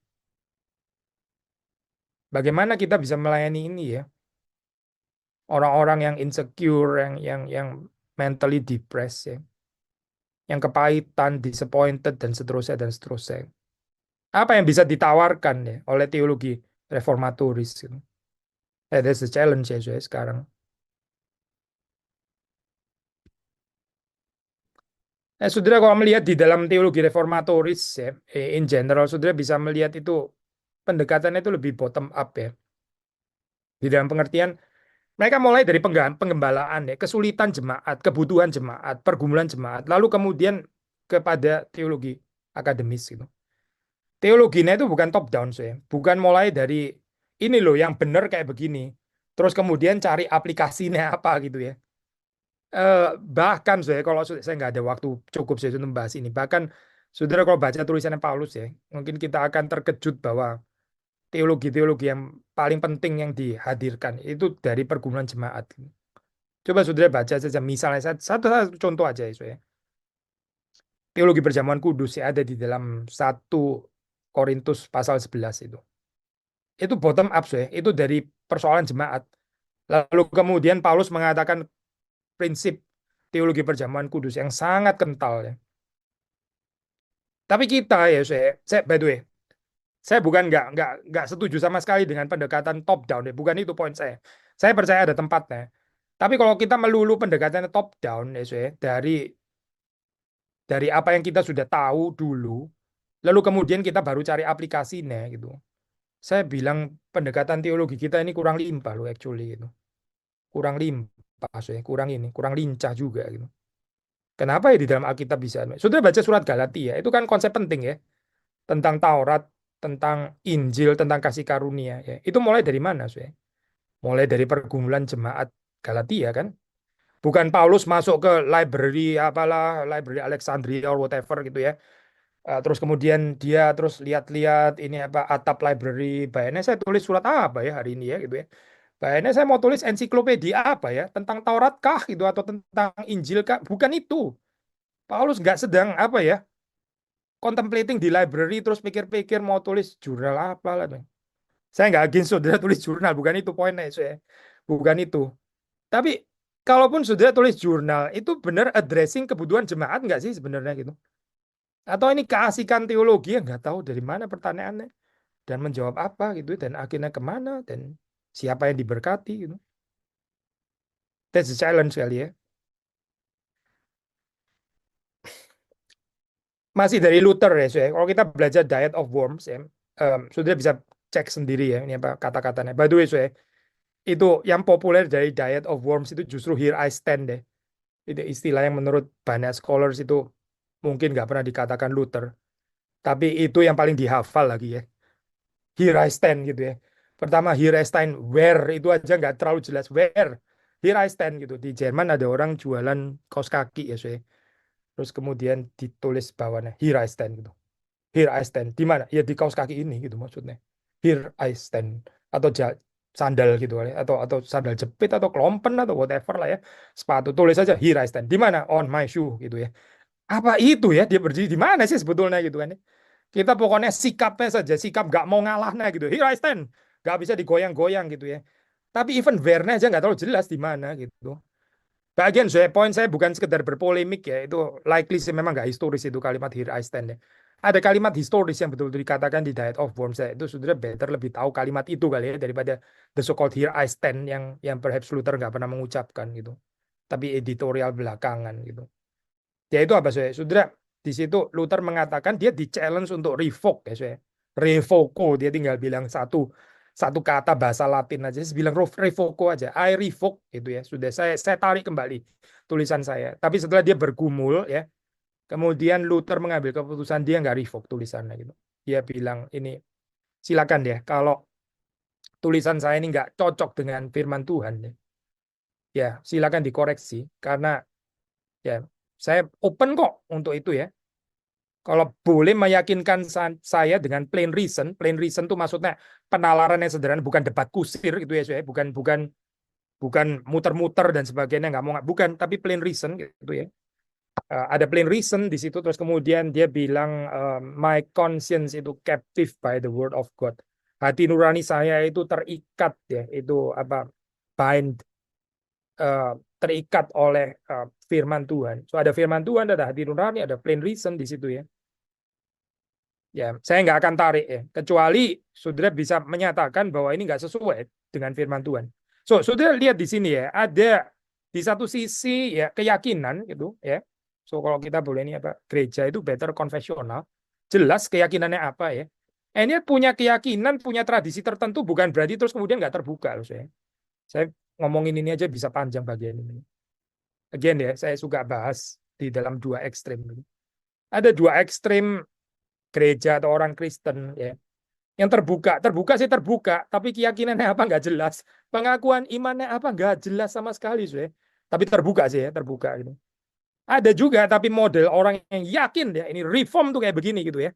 Bagaimana kita bisa melayani ini ya? Orang-orang yang insecure, yang mentally depressed ya, yang kepahitan, disappointed dan seterusnya dan seterusnya. Apa yang bisa ditawarkan ya oleh teologi reformatoris gitu. That's the challenge ya saya sekarang. Saudara kalau melihat di dalam teologi reformatoris ya, in general, saudara bisa melihat itu pendekatannya itu lebih bottom up ya. Di dalam pengertian mereka mulai dari penggembalaan ya, kesulitan jemaat, kebutuhan jemaat, pergumulan jemaat, lalu kemudian kepada teologi akademis gitu. Teologinya itu bukan top down saya, bukan mulai dari ini loh yang benar kayak begini, terus kemudian cari aplikasinya apa gitu ya. Eh, bahkan saya kalau saya nggak ada waktu cukup saya untuk membahas ini. Bahkan saudara kalau baca tulisannya Paulus ya, mungkin kita akan terkejut bahwa teologi-teologi yang paling penting yang dihadirkan itu dari pergumulan jemaat. Coba saudara baca saja misalnya satu contoh aja ya. teologi perjamuan kudus ya ada di dalam 1 Korintus pasal 11 itu. Itu bottom up ya, itu dari persoalan jemaat. Lalu kemudian Paulus mengatakan prinsip teologi perjamuan kudus yang sangat kental ya. Tapi kita ya saya by the way, saya bukan nggak setuju sama sekali dengan pendekatan top down ya, bukan itu poin saya. Saya percaya ada tempatnya. Tapi kalau kita melulu pendekatan top down ya dari apa yang kita sudah tahu dulu, lalu kemudian kita baru cari aplikasinya gitu. Saya bilang pendekatan teologi kita ini kurang limpah loh actually gitu. Kurang limpah, kurang lincah juga gitu. Kenapa ya di dalam Alkitab bisa? Sudah baca surat Galatia, itu kan konsep penting ya, tentang Taurat, tentang Injil, tentang kasih karunia ya. Itu mulai dari mana, mulai dari pergumulan jemaat Galatia kan? Bukan Paulus masuk ke library apalah, library Alexandria or whatever gitu ya. Terus kemudian dia terus lihat-lihat ini apa atap library. Bayangnya saya tulis surat apa ya hari ini ya gitu ya. Bayangnya saya mau tulis ensiklopedia apa ya tentang Taurat kah gitu atau tentang Injil kah? Bukan itu. Paulus nggak sedang apa ya contemplating di library terus pikir-pikir mau tulis jurnal apa lah. Saya nggak against saudara tulis jurnal, bukan itu poinnya saya. Bukan itu. Tapi kalaupun saudara tulis jurnal itu benar addressing kebutuhan jemaat nggak sih sebenarnya gitu? Atau ini keasikan teologi yang nggak tahu dari mana pertanyaannya dan menjawab apa gitu dan akhirnya kemana dan siapa yang diberkati gitu. That's a challenge kali ya. Masih dari Luther ya, kalau kita belajar Diet of Worms ya, sudah bisa cek sendiri ya ini apa kata-katanya. By the way, itu yang populer dari Diet of Worms itu justru Here I Stand deh. Itu istilah yang menurut banyak scholars itu mungkin nggak pernah dikatakan Luther, tapi itu yang paling dihafal lagi ya. Here I stand gitu ya. Pertama here I stand, where itu aja nggak terlalu jelas where. Here I stand gitu. Di Jerman ada orang jualan kaos kaki ya, terus kemudian ditulis bawahnya here I stand gitu. Here I stand. Di mana? Ya di kaos kaki ini gitu maksudnya. Here I stand. Atau sandal gitu kali. Atau sandal jepit atau klompen atau whatever lah ya. Sepatu tulis aja here I stand. Di mana? On my shoe gitu ya. Apa itu ya? Dia berdiri di mana sih sebetulnya gitu kan? Kita pokoknya sikapnya saja, sikap gak mau ngalah nah gitu. Here I stand. Gak bisa digoyang-goyang gitu ya. Tapi even where-nya aja nggak terlalu jelas di mana gitu. Bagian poin saya bukan sekedar berpolemik ya, itu likely sih memang nggak historis itu kalimat here I stand ya. Ada kalimat historis yang betul-betul dikatakan di Diet of Worms ya. Itu sudah better lebih tahu kalimat itu kali ya daripada the so-called here I stand yang perhaps Luther nggak pernah mengucapkan gitu. Tapi editorial belakangan gitu. Ya itu apa Saudara? Di situ Luther mengatakan dia di challenge untuk revoke ya Revoco, dia tinggal bilang satu satu kata bahasa Latin aja, saya bilang revoco aja. I revoke itu ya. Sudah saya tarik kembali tulisan saya. Tapi setelah dia bergumul ya, kemudian Luther mengambil keputusan dia nggak revoke tulisannya gitu. Dia bilang ini silakan deh kalau tulisan saya ini nggak cocok dengan firman Tuhan ya silakan dikoreksi karena ya saya open kok untuk itu ya. Kalau boleh meyakinkan saya dengan plain reason itu maksudnya penalaran yang sederhana, bukan debat kusir gitu ya, bukan bukan bukan muter-muter dan sebagainya, nggak mau bukan, tapi plain reason gitu ya. Ada plain reason di situ, terus kemudian dia bilang my conscience itu captive by the word of God. Hati nurani saya itu terikat ya, itu apa bind terikat oleh firman Tuhan. So ada firman Tuhan, ada hati nurani, ada plain reason di situ ya. Ya, saya nggak akan tarik ya, kecuali saudara bisa menyatakan bahwa ini nggak sesuai dengan firman Tuhan. So, saudara lihat di sini ya, ada di satu sisi ya keyakinan gitu ya. So, kalau kita boleh ini apa, gereja itu better konfesional, jelas keyakinannya apa ya. Ini punya keyakinan, punya tradisi tertentu, bukan berarti terus kemudian nggak terbuka loh saya. Saya ngomongin ini aja bisa panjang bagian ini. Again ya, saya suka bahas di dalam dua ekstrem. Ada dua ekstrem gereja atau orang Kristen ya yang terbuka sih terbuka tapi keyakinannya apa nggak jelas, pengakuan imannya apa nggak jelas sama sekali tapi terbuka sih ya, terbuka gitu. Ada juga tapi model orang yang yakin ya ini reform tuh kayak begini gitu ya,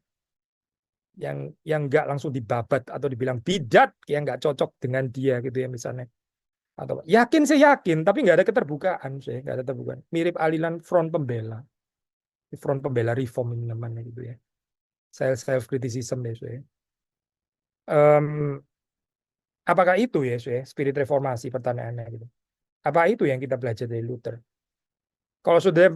yang nggak langsung dibabat atau dibilang bidat yang nggak cocok dengan dia gitu ya misalnya, atau yakin sih yakin tapi nggak ada keterbukaan sih, nggak ada terbukaan, mirip aliran Front Pembela. Front Pembela Reform ini namanya gitu ya. Self criticism ya, so ya. Em, apakah itu ya, so ya, spirit reformasi pertanyaannya gitu. Apa itu yang kita belajar dari Luther? Kalau saudara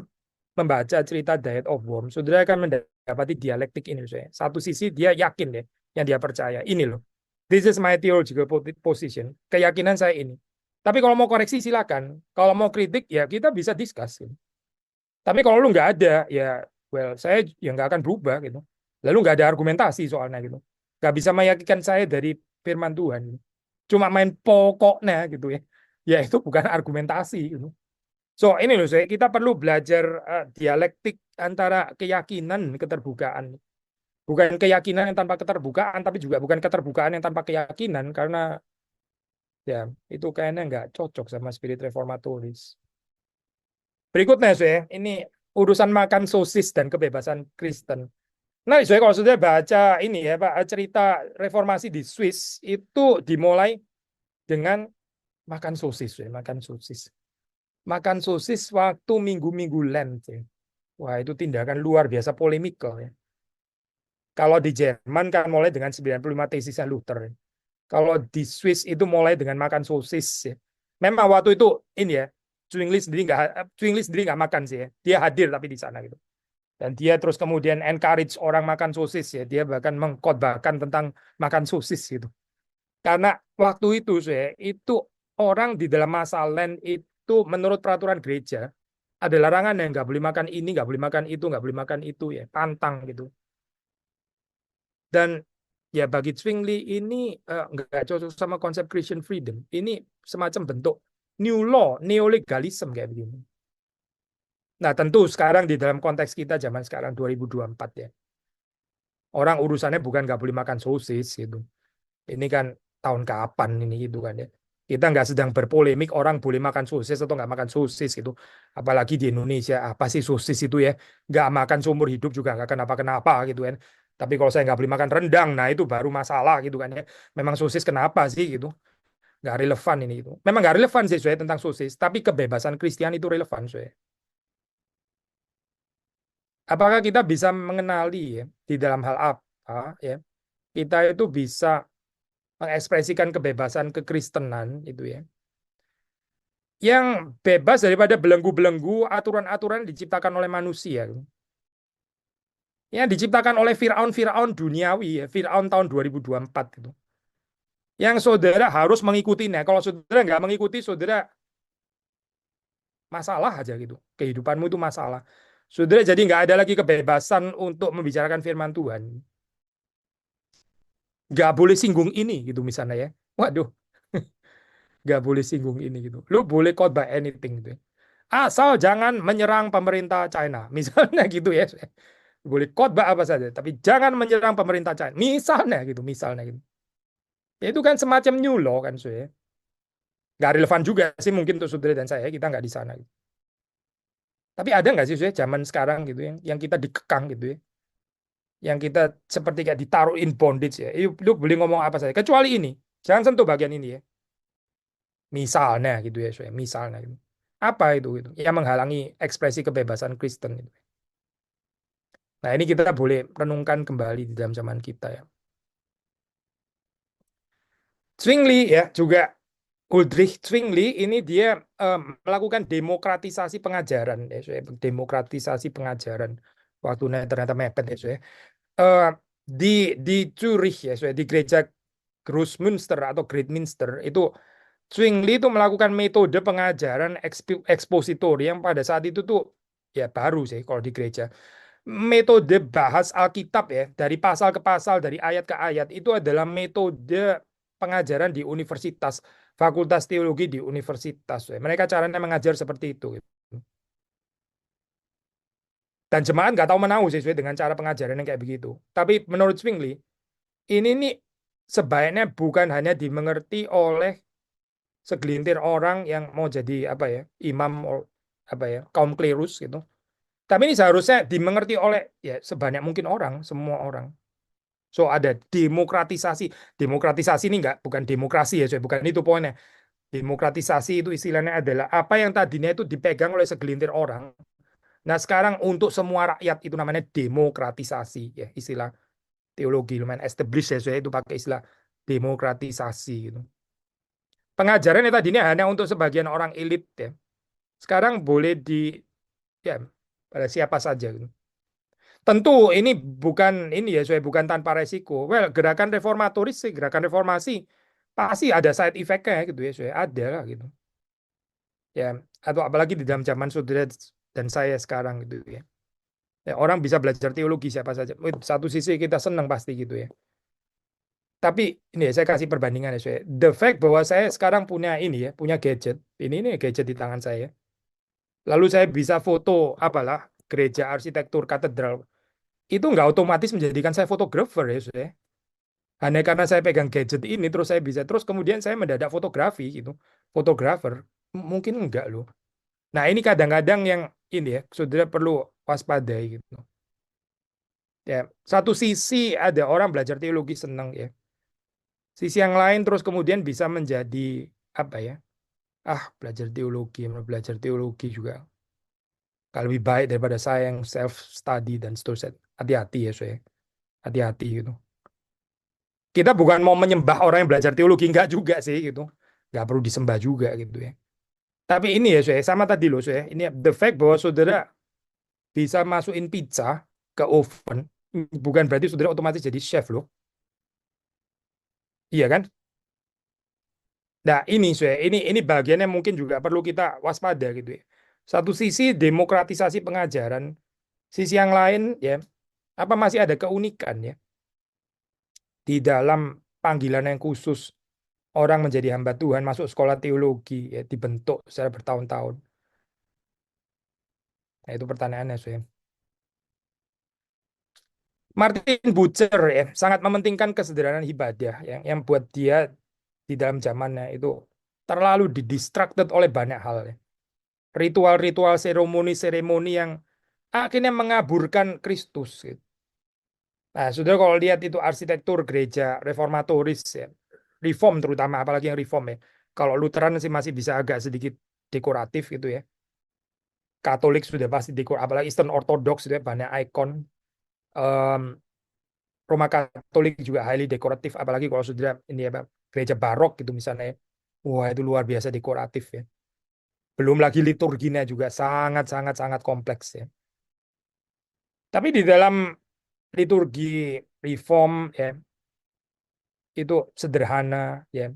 membaca cerita Diet of Worms, saudara akan mendapati dialektik ini. So ya. Satu sisi dia yakin ya, yang dia percaya. Ini loh, this is my theological position. Keyakinan saya ini. Tapi kalau mau koreksi silakan. Kalau mau kritik ya kita bisa discuss. Gitu. Tapi kalau lu nggak ada, ya well saya ya nggak akan berubah gitu. Lalu nggak ada argumentasi soalnya gitu. Nggak bisa meyakinkan saya dari firman Tuhan. Cuma main pokoknya gitu ya. Ya itu bukan argumentasi gitu. So ini loh saya kita perlu belajar dialektik antara keyakinan keterbukaan. Bukan keyakinan yang tanpa keterbukaan, tapi juga bukan keterbukaan yang tanpa keyakinan karena ya itu kayaknya nggak cocok sama spirit reformatoris. Berikutnya saya ini urusan makan sosis dan kebebasan Kristen. Nah, saya kalau sudah baca ini ya Pak, cerita reformasi di Swiss itu dimulai dengan makan sosis, ya, makan sosis. Makan sosis waktu minggu-minggu Lent. Ya. Wah, itu tindakan luar biasa polemikal ya. Kalau di Jerman kan mulai dengan 95 tesisnya Luther. Ya. Kalau di Swiss itu mulai dengan makan sosis ya. Memang waktu itu ini ya, Zwingli sendiri nggak makan sih ya. Dia hadir tapi di sana gitu. Dan dia terus kemudian encourage orang makan sosis ya. Dia bahkan mengkhotbahkan tentang makan sosis gitu. Karena waktu itu saya itu orang di dalam masa Lent itu menurut peraturan gereja ada larangan yang nggak boleh makan ini, nggak boleh makan itu, nggak boleh makan itu ya, pantang gitu. Dan ya bagi Zwingli ini nggak cocok sama konsep Christian freedom. Ini semacam bentuk new law, neolegalism kayak begini. Nah tentu sekarang di dalam konteks kita zaman sekarang 2024 ya. Orang urusannya bukan nggak boleh makan sosis gitu. Ini kan tahun kapan ini gitu kan ya. Kita nggak sedang berpolemik orang boleh makan sosis atau nggak makan sosis gitu. Apalagi di Indonesia, apa sih sosis itu ya? Nggak makan seumur hidup juga nggak kenapa-kenapa gitu kan. Tapi kalau saya nggak boleh makan rendang, nah itu baru masalah gitu kan ya. Memang sosis kenapa sih gitu? Nggak relevan ini gitu. Memang nggak relevan sih saya tentang sosis, tapi kebebasan Kristen itu relevan saya. Apakah kita bisa mengenali ya di dalam hal apa ya? Kita itu bisa mengekspresikan kebebasan kekristenan itu ya yang bebas daripada belenggu-belenggu aturan-aturan diciptakan oleh manusia yang diciptakan oleh Firaun-Firaun duniawi ya Firaun tahun 2024 itu yang saudara harus mengikutinya kalau saudara nggak mengikuti saudara masalah aja gitu kehidupanmu itu masalah saudara jadi nggak ada lagi kebebasan untuk membicarakan firman Tuhan nggak boleh singgung ini gitu misalnya ya waduh nggak boleh singgung ini gitu lu boleh khotbah anything gitu ya. Asal jangan menyerang pemerintah China. Misalnya gitu ya. Boleh khotbah apa saja, tapi jangan menyerang pemerintah China. Misalnya gitu. Ya, itu kan semacam new law kan, so ya. Nggak relevan juga sih mungkin untuk saudara dan saya, kita nggak di sana. Gitu. Tapi ada nggak sih, so ya, zaman sekarang gitu yang kita dikekang gitu ya. Yang kita seperti kayak ditaruh in bondage ya. Lu boleh ngomong apa saja, kecuali ini. Jangan sentuh bagian ini ya. Misalnya gitu ya, so ya. Misalnya gitu. Apa itu gitu? Yang menghalangi ekspresi kebebasan Kristen gitu. Nah, ini kita boleh renungkan kembali di dalam zaman kita ya. Zwingli ya juga Ulrich Zwingli ini dia melakukan demokratisasi pengajaran ya, so ya. Demokratisasi pengajaran waktu ternyata mepet ya, so ya. Eh, di di Zurich ya, so ya, di gereja Großmünster atau Great Minster itu Zwingli itu melakukan metode pengajaran ekspositori yang pada saat itu tuh ya baru sih kalau di gereja metode bahas Alkitab ya, dari pasal ke pasal, dari ayat ke ayat, itu adalah metode pengajaran di universitas, fakultas teologi di universitas. Ya. Mereka caranya mengajar seperti itu. Gitu. Dan jemaat nggak tahu menahu sesuai dengan cara pengajaran yang kayak begitu. Tapi menurut Zwingli, ini nih sebaiknya bukan hanya dimengerti oleh segelintir orang yang mau jadi apa ya, imam apa ya, kaum klerus gitu. Tapi ini seharusnya dimengerti oleh ya sebanyak mungkin orang, semua orang. So ada demokratisasi. Demokratisasi ini enggak bukan demokrasi ya, so, bukan itu poinnya. Demokratisasi itu istilahnya adalah apa yang tadinya itu dipegang oleh segelintir orang, Nah, sekarang untuk semua rakyat itu namanya demokratisasi, ya istilah teologi lumayan established ya, saya itu pakai istilah demokratisasi gitu. Pengajaran yang tadinya hanya untuk sebagian orang elit ya, sekarang boleh ya pada siapa saja gitu. Tentu ini bukan ini ya, saya bukan tanpa resiko. Well, gerakan reformatoris sih, gerakan reformasi pasti ada side effect-nya gitu ya, saya ada lah gitu. Ya, atau apalagi di dalam zaman saudara dan saya sekarang gitu ya. Ya, orang bisa belajar teologi siapa saja. Satu sisi kita senang pasti gitu ya. Tapi ini ya, saya kasih perbandingan ya, saya. The fact bahwa saya sekarang punya ini ya, punya gadget. Ini gadget di tangan saya. Lalu saya bisa foto apalah gereja arsitektur katedral. Itu nggak otomatis menjadikan saya fotografer ya, saya. Hanya karena saya pegang gadget ini terus saya bisa terus kemudian saya mendadak fotografi gitu. Fotografer. Mungkin enggak loh. Nah, ini kadang-kadang yang ini ya, saudara perlu waspadai gitu. Ya, satu sisi ada orang belajar teologi senang ya. Sisi yang lain terus kemudian bisa menjadi apa ya? Belajar teologi juga kalau lebih baik daripada saya yang self study dan seterusnya. Hati-hati ya saya. Hati-hati gitu. Kita bukan mau menyembah orang yang belajar teologi enggak juga sih gitu. Enggak perlu disembah juga gitu ya. Tapi ini ya saya sama tadi loh saya. Ini the fact bahwa saudara bisa masukin pizza ke oven bukan berarti saudara otomatis jadi chef loh. Iya kan? Nah, ini saya ini bagiannya mungkin juga perlu kita waspada gitu ya. Satu sisi demokratisasi pengajaran, sisi yang lain ya, apa masih ada keunikan ya di dalam panggilan yang khusus orang menjadi hamba Tuhan masuk sekolah teologi ya dibentuk secara bertahun-tahun. Nah, itu pertanyaannya saya. Martin Bucer ya sangat mementingkan kesederhanaan ibadah yang buat dia di dalam zamannya itu terlalu didistracted oleh banyak hal ya. Ritual-ritual seremoni-seremoni yang akhirnya mengaburkan Kristus gitu. Nah, sudah kalau lihat itu arsitektur gereja reformatoris ya, reform terutama apalagi yang reform ya. Kalau Lutheran sih masih bisa agak sedikit dekoratif gitu ya. Katolik sudah pasti dekor, apalagi Eastern Orthodox itu ya, banyak ikon. Em, Roma Katolik juga highly dekoratif, apalagi kalau sudah ini ya, gereja barok gitu misalnya. Wah, itu luar biasa dekoratif ya. Belum lagi liturginya juga sangat sangat sangat kompleks ya. Tapi di dalam liturgi reform ya itu sederhana ya.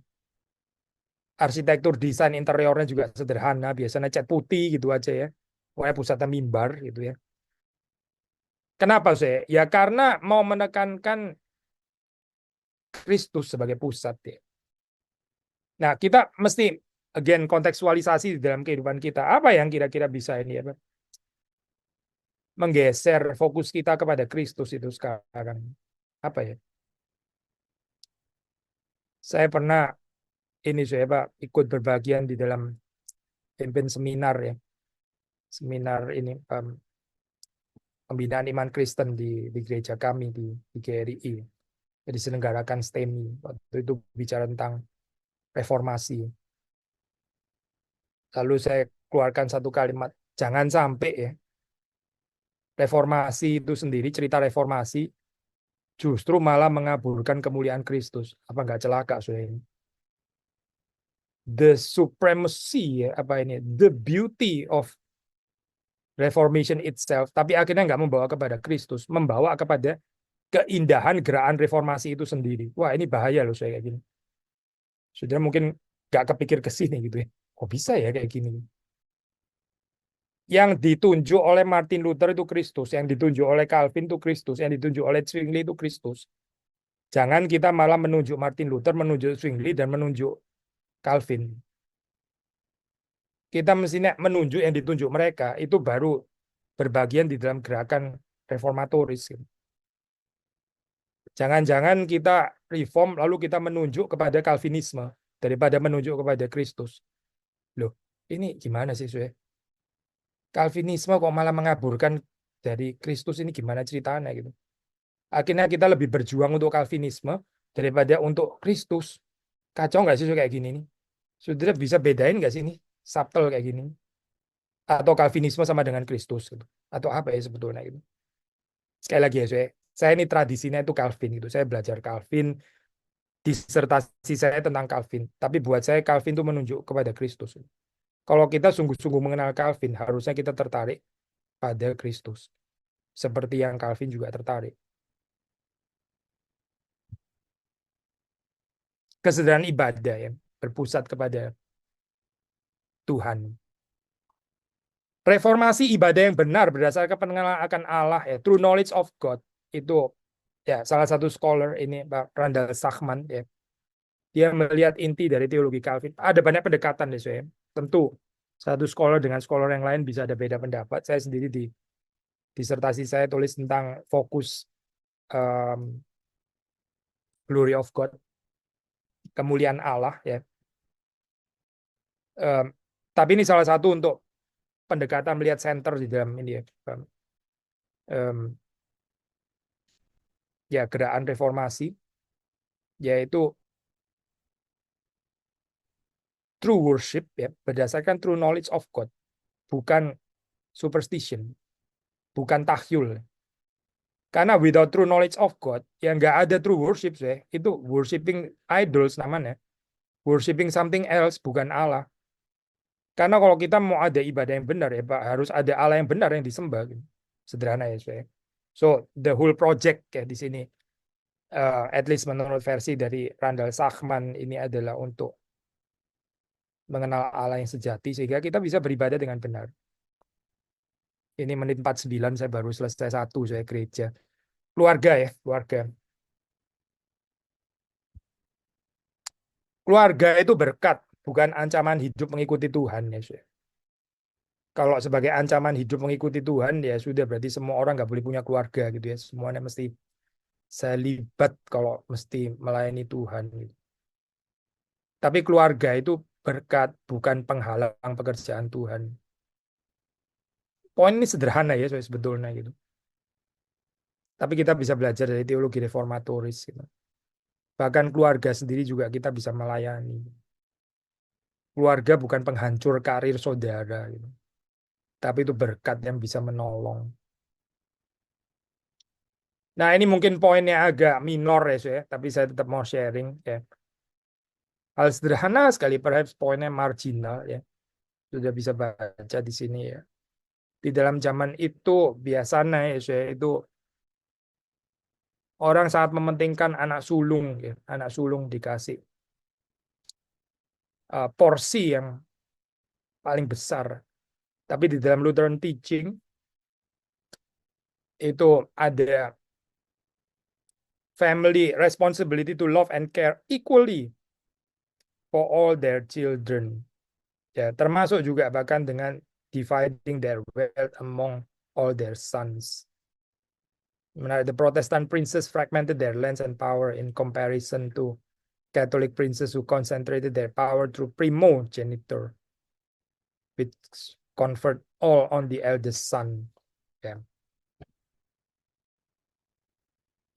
Arsitektur desain interiornya juga sederhana, biasanya cat putih gitu aja ya. Pokoknya pusatnya mimbar gitu ya. Kenapa saya? Ya karena mau menekankan Kristus sebagai pusat ya. Nah, kita mesti again kontekstualisasi di dalam kehidupan kita. Apa yang kira-kira bisa ini ya, Pak? Menggeser fokus kita kepada Kristus itu sekarang. Apa ya? Saya pernah ini saya Pak ikut berbagian di dalam pimpin seminar ya. Seminar ini pembinaan iman Kristen di gereja kami di GRI. Jadi diselenggarakan STEMI. Waktu itu bicara tentang reformasi. Lalu saya keluarkan satu kalimat, jangan sampai ya reformasi itu sendiri, cerita reformasi justru malah mengaburkan kemuliaan Kristus. Apa nggak celaka sudah ini? The supremacy ya, apa ini? The beauty of Reformation itself, tapi akhirnya nggak membawa kepada Kristus, membawa kepada keindahan gerakan reformasi itu sendiri. Wah, ini bahaya loh saya kayak gini. Sudah mungkin nggak kepikir ke sini gitu ya. Kok bisa ya kayak gini? Yang ditunjuk oleh Martin Luther itu Kristus, yang ditunjuk oleh Calvin itu Kristus, yang ditunjuk oleh Zwingli itu Kristus. Jangan kita malah menunjuk Martin Luther, menunjuk Zwingli, dan menunjuk Calvin. Kita mestinya menunjuk yang ditunjuk mereka, itu baru berbagian di dalam gerakan reformatoris. Jangan-jangan kita reform lalu kita menunjuk kepada Calvinisme daripada menunjuk kepada Kristus. Loh, ini gimana sih, Sue? Calvinisme kok malah mengaburkan dari Kristus, ini gimana ceritanya gitu. Akhirnya kita lebih berjuang untuk Calvinisme daripada untuk Kristus. Kacau nggak sih kayak gini nih? Saudara bisa bedain nggak sih nih? Subtle kayak gini. Atau Calvinisme sama dengan Kristus gitu. Atau apa ya sebetulnya gitu. Sekali lagi ya, saya ini tradisinya itu Calvin gitu. Saya belajar Calvin, disertasi saya tentang Calvin. Tapi buat saya Calvin itu menunjuk kepada Kristus. Kalau kita sungguh-sungguh mengenal Calvin, harusnya kita tertarik pada Kristus. Seperti yang Calvin juga tertarik. Kesederhanaan ibadah ya, berpusat kepada Tuhan. Reformasi ibadah yang benar berdasarkan pengenalan akan Allah ya, true knowledge of God itu ya salah satu scholar ini Pak Randall Sachman ya. Dia melihat inti dari teologi Calvin. Ada banyak pendekatan ya, saya. Tentu satu scholar dengan scholar yang lain bisa ada beda pendapat. Saya sendiri di disertasi saya tulis tentang fokus um, glory of God, kemuliaan Allah ya. Um, tapi ini salah satu untuk pendekatan melihat center di dalam ini ya. Um, ya gerakan reformasi yaitu true worship ya berdasarkan true knowledge of God, bukan superstition, bukan tahyul. Karena without true knowledge of God, ya nggak ada true worship, saya. Itu worshiping idols namanya. Worshiping something else, bukan Allah. Karena kalau kita mau ada ibadah yang benar, ya Pak, harus ada Allah yang benar yang disembah. Gitu. Sederhana ya, saya. So, the whole project ya di sini, at least menurut versi dari Randall Sachman, ini adalah untuk mengenal Allah yang sejati, sehingga kita bisa beribadah dengan benar. Ini menit 49, saya baru selesai satu, saya gereja. Keluarga ya, keluarga. Keluarga itu berkat, bukan ancaman hidup mengikuti Tuhan ya. Kalau sebagai ancaman hidup mengikuti Tuhan ya sudah berarti semua orang nggak boleh punya keluarga gitu ya. Semuanya mesti saya libat kalau mesti melayani Tuhan. Gitu. Tapi keluarga itu berkat, bukan penghalang pekerjaan Tuhan. Poin ini sederhana ya sebetulnya gitu. Tapi kita bisa belajar dari teologi reformatoris gitu. Bahkan keluarga sendiri juga kita bisa melayani. Keluarga bukan penghancur karir saudara gitu. Tapi itu berkat yang bisa menolong. Nah, ini mungkin poinnya agak minor ya, tapi saya tetap mau sharing ya. Hal sederhana sekali, perhaps poinnya marginal ya. Sudah bisa baca di sini ya. Di dalam zaman itu biasanya ya, itu orang sangat mementingkan anak sulung ya. Anak sulung dikasih porsi yang paling besar. Tapi di dalam Lutheran teaching itu ada family responsibility to love and care equally for all their children. Ya, termasuk juga bahkan dengan dividing their wealth among all their sons. The Protestant princes fragmented their lands and power in comparison to Catholic princes who concentrated their power through primogeniture, which conferred all on the eldest son. Ya.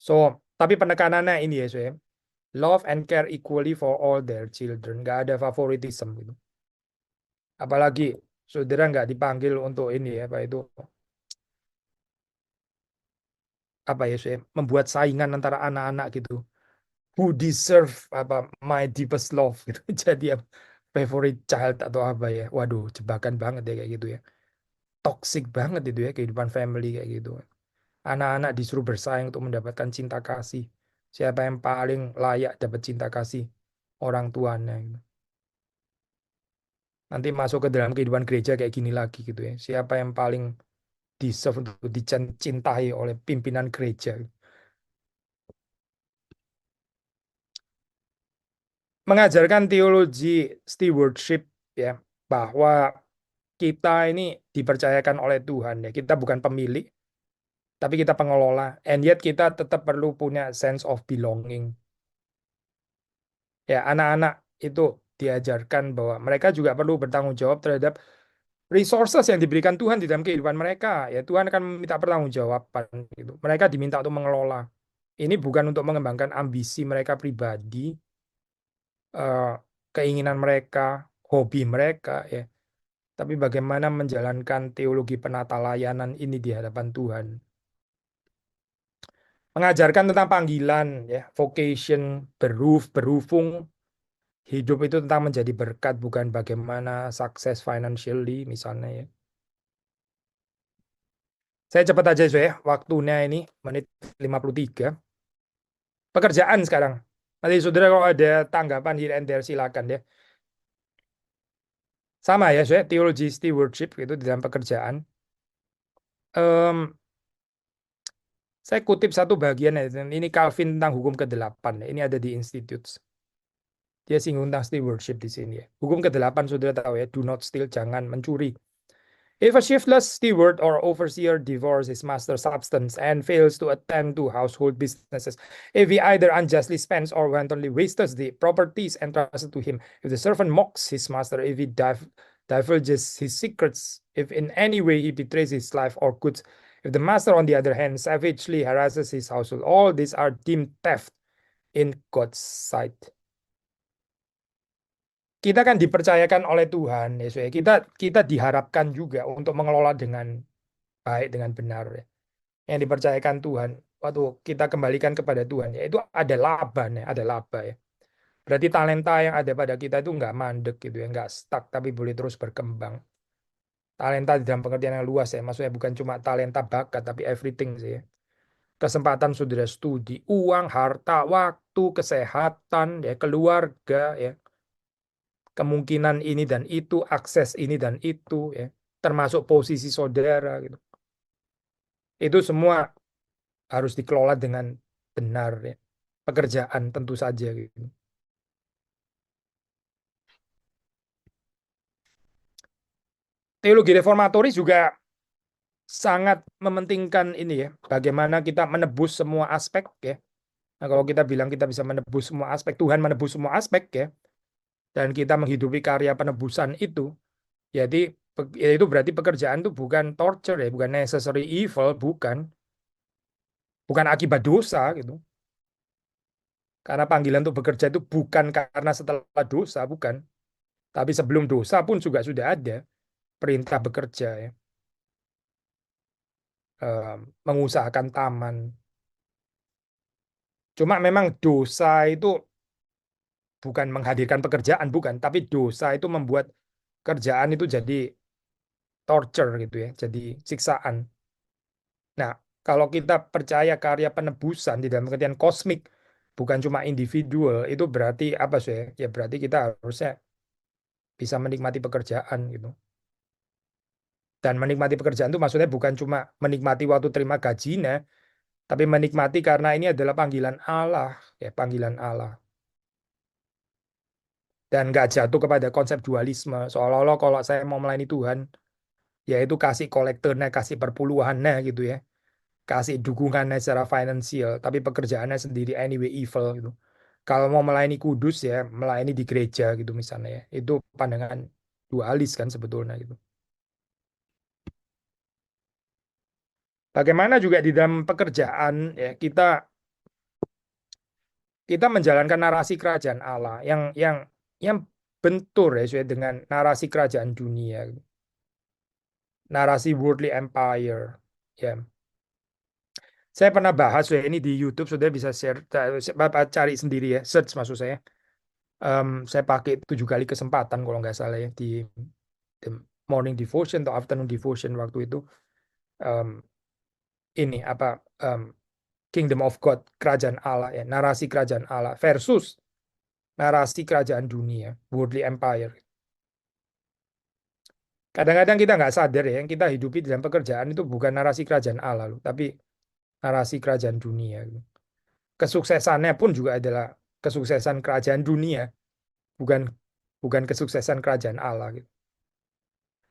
So, tapi penekanannya ini ya, love and care equally for all their children. Nggak ada favoritism gitu. Apalagi saudara nggak dipanggil untuk ini ya, Pak itu apa ya, membuat saingan antara anak-anak gitu. Who deserve apa my deepest love gitu. Jadi favorite child atau apa ya. Waduh, jebakan banget ya kayak gitu ya. Toxic banget itu ya kehidupan family kayak gitu. Anak-anak disuruh bersaing untuk mendapatkan cinta kasih. Siapa yang paling layak dapat cinta kasih orang tuanya gitu. Nanti masuk ke dalam kehidupan gereja kayak gini lagi gitu ya. Siapa yang paling deserve untuk dicintai oleh pimpinan gereja. Mengajarkan teologi stewardship ya, bahwa kita ini dipercayakan oleh Tuhan ya. Kita bukan pemilik, tapi kita pengelola. And yet kita tetap perlu punya sense of belonging. Ya, anak-anak itu diajarkan bahwa mereka juga perlu bertanggung jawab terhadap resources yang diberikan Tuhan di dalam kehidupan mereka. Ya, Tuhan akan meminta pertanggungjawaban gitu. Mereka diminta untuk mengelola. Ini bukan untuk mengembangkan ambisi mereka pribadi, eh, keinginan mereka, hobi mereka ya. tapi bagaimana menjalankan teologi penata layanan ini di hadapan Tuhan. Mengajarkan tentang panggilan, ya, vocation, berufung, hidup itu tentang menjadi berkat, bukan bagaimana sukses financially, misalnya ya. Saya cepat aja, ya, waktunya ini menit 53. Pekerjaan sekarang. Nanti saudara kalau ada tanggapan here and there silakan ya. Sama ya, saya teologi stewardship itu di dalam pekerjaan. Em, saya kutip satu bagian ya, dan ini Calvin tentang hukum ke-8. Ini ada di Institutes. Dia singgung tentang stewardship di sini ya. Hukum ke-8 saudara tahu ya, do not steal, jangan mencuri. If a shiftless steward or overseer devours his master's substance and fails to attend to household businesses, if he either unjustly spends or wantonly wastes the properties entrusted to him, if the servant mocks his master, if he divulges his secrets, if in any way he betrays his life or goods, if the master, on the other hand, savagely harasses his household, all these are deemed theft in God's sight. Kita kan dipercayakan oleh Tuhan, ya, saudara. Kita diharapkan juga untuk mengelola dengan baik, dengan benar, ya. Yang dipercayakan Tuhan, waktu kita kembalikan kepada Tuhan, ya, itu ada laba, ya, ada laba ya. Berarti talenta yang ada pada kita itu nggak mandek gitu ya, nggak stuck, tapi boleh terus berkembang. Talenta di dalam pengertian yang luas ya, maksudnya bukan cuma talenta bakat, tapi everything sih ya. Kesempatan saudara studi, uang, harta, waktu, kesehatan, ya, keluarga, ya, kemungkinan ini dan itu, akses ini dan itu, ya, termasuk posisi saudara gitu. Itu semua harus dikelola dengan benar ya. Pekerjaan tentu saja gitu. Teologi reformatoris juga sangat mementingkan ini ya, bagaimana kita menebus semua aspek ya. Nah, kalau kita bilang kita bisa menebus semua aspek, Tuhan menebus semua aspek ya, dan kita menghidupi karya penebusan itu, jadi ya itu berarti pekerjaan itu bukan torture ya, bukan necessary evil, bukan akibat dosa gitu. Karena panggilan untuk bekerja itu bukan karena setelah dosa, bukan. Tapi sebelum dosa pun juga sudah ada perintah bekerja ya. Mengusahakan taman. Cuma memang dosa itu bukan menghadirkan pekerjaan, bukan. Tapi dosa itu membuat kerjaan itu jadi torture gitu ya, jadi siksaan. Nah, kalau kita percaya karya penebusan di dalam pengertian kosmik, bukan cuma individual, itu berarti apa sih ya? Ya berarti kita harusnya bisa menikmati pekerjaan gitu. Dan menikmati pekerjaan itu maksudnya bukan cuma menikmati waktu terima gajinya, tapi menikmati karena ini adalah panggilan Allah, ya panggilan Allah. Dan nggak jatuh kepada konsep dualisme, seolah-olah kalau saya mau melayani Tuhan, yaitu kasih kolektornya, kasih perpuluhannya gitu ya, kasih dukungannya secara finansial, tapi pekerjaannya sendiri anyway evil gitu. Kalau mau melayani kudus ya, melayani di gereja gitu misalnya ya, itu pandangan dualis kan sebetulnya gitu. Bagaimana juga di dalam pekerjaan ya kita menjalankan narasi kerajaan Allah yang bentur ya sesuai dengan narasi kerajaan dunia, narasi worldly empire. Ya, saya pernah bahas ya ini di YouTube, sudah bisa share, Bapak cari sendiri ya, search maksud saya. Saya pakai 7 kali kesempatan kalau nggak salah ya di morning devotion atau afternoon devotion waktu itu. Em, ini apa em, Kingdom of God, kerajaan Allah ya, narasi kerajaan Allah versus narasi kerajaan dunia, worldly empire. Kadang-kadang kita nggak sadar ya, yang kita hidupi dalam pekerjaan itu bukan narasi kerajaan Allah loh, tapi narasi kerajaan dunia, gitu. Kesuksesannya pun juga adalah kesuksesan kerajaan dunia, bukan bukan kesuksesan kerajaan Allah, gitu.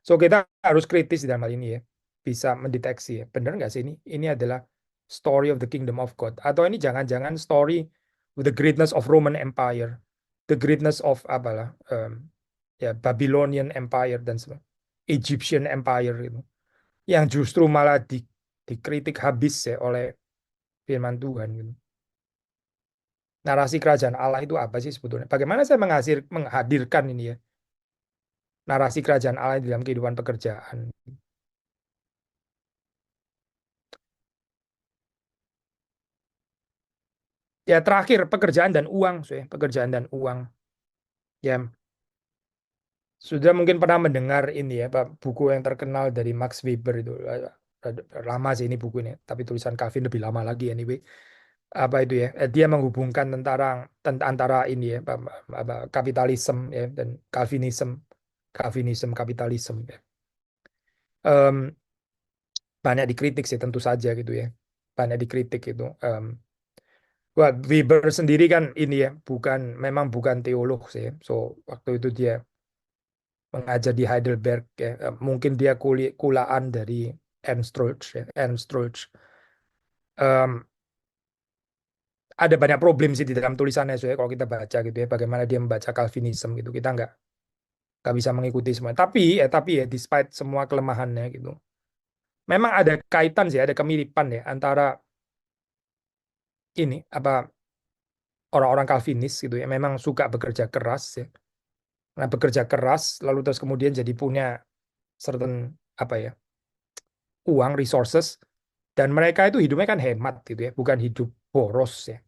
So kita harus kritis dalam hal ini ya, bisa mendeteksi ya, benar nggak sih ini adalah story of the kingdom of God, atau ini jangan-jangan story with the greatness of Roman Empire, the greatness of apalah ya Babylonian Empire dan sebagainya, Egyptian Empire gitu, yang justru malah dikritik habis ya oleh firman Tuhan gitu. Narasi kerajaan Allah itu apa sih sebetulnya? Bagaimana saya menghadirkan ini ya? narasi kerajaan Allah di dalam kehidupan pekerjaan. Ya terakhir pekerjaan dan uang, pekerjaan dan uang. Ya sudah mungkin pernah mendengar ini ya, Pak, buku yang terkenal dari Max Weber itu. Lama sih ini bukunya, tapi tulisan Calvin lebih lama lagi anyway. Apa itu ya? Dia menghubungkan antara ini ya, kapitalisme ya dan Calvinism, kapitalisme ya. Em, Banyak dikritik sih tentu saja gitu ya. Banyak dikritik itu. Wah, Weber sendiri kan ini ya, memang bukan teolog sih. So waktu itu dia mengajar di Heidelberg ya. Mungkin dia kulaan dari Ernst Troeltsch ya. Ernst Troeltsch. Em, ada banyak problem sih di dalam tulisannya so ya, kalau kita baca gitu ya, bagaimana dia membaca Calvinism gitu, kita nggak bisa mengikuti semua. Tapi ya, despite semua kelemahannya gitu, memang ada kaitan sih, ada kemiripan ya antara ini apa orang-orang Calvinis gitu ya, memang suka bekerja keras ya. Nah, bekerja keras lalu terus kemudian jadi punya certain apa ya, uang, resources, dan mereka itu hidupnya kan hemat gitu ya, bukan hidup boros ya.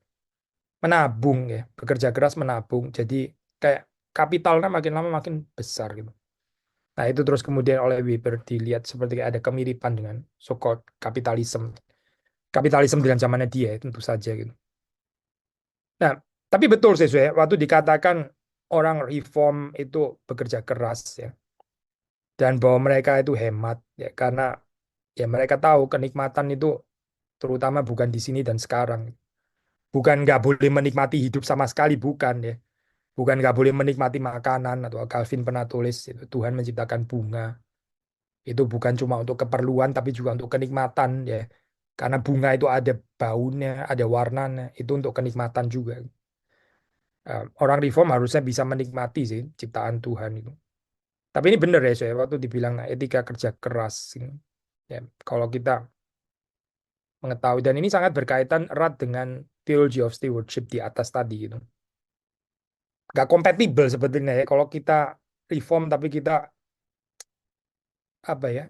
Menabung ya, bekerja keras menabung. Jadi kayak kapitalnya makin lama makin besar gitu. Nah, itu terus kemudian oleh Weber dilihat seperti ada kemiripan dengan so-called kapitalisme. Kapitalisme dalam zamannya dia tentu saja gitu. Nah, tapi betul sih, Sue, waktu dikatakan orang reform itu bekerja keras ya, dan bahwa mereka itu hemat ya, karena ya mereka tahu kenikmatan itu terutama bukan di sini dan sekarang. Bukan nggak boleh menikmati hidup sama sekali, bukan ya. Bukan nggak boleh menikmati makanan, atau Calvin pernah tulis itu, Tuhan menciptakan bunga. Itu bukan cuma untuk keperluan, tapi juga untuk kenikmatan ya. Karena bunga itu ada baunya, ada warnanya, itu untuk kenikmatan juga. Orang reform harusnya bisa menikmati sih ciptaan Tuhan itu. Tapi ini benar ya, saya waktu dibilang etika kerja keras ini. Ya, kalau kita mengetahui, dan ini sangat berkaitan erat dengan theology of stewardship di atas tadi gitu. Gak kompatibel sebetulnya ya kalau kita reform tapi kita apa ya,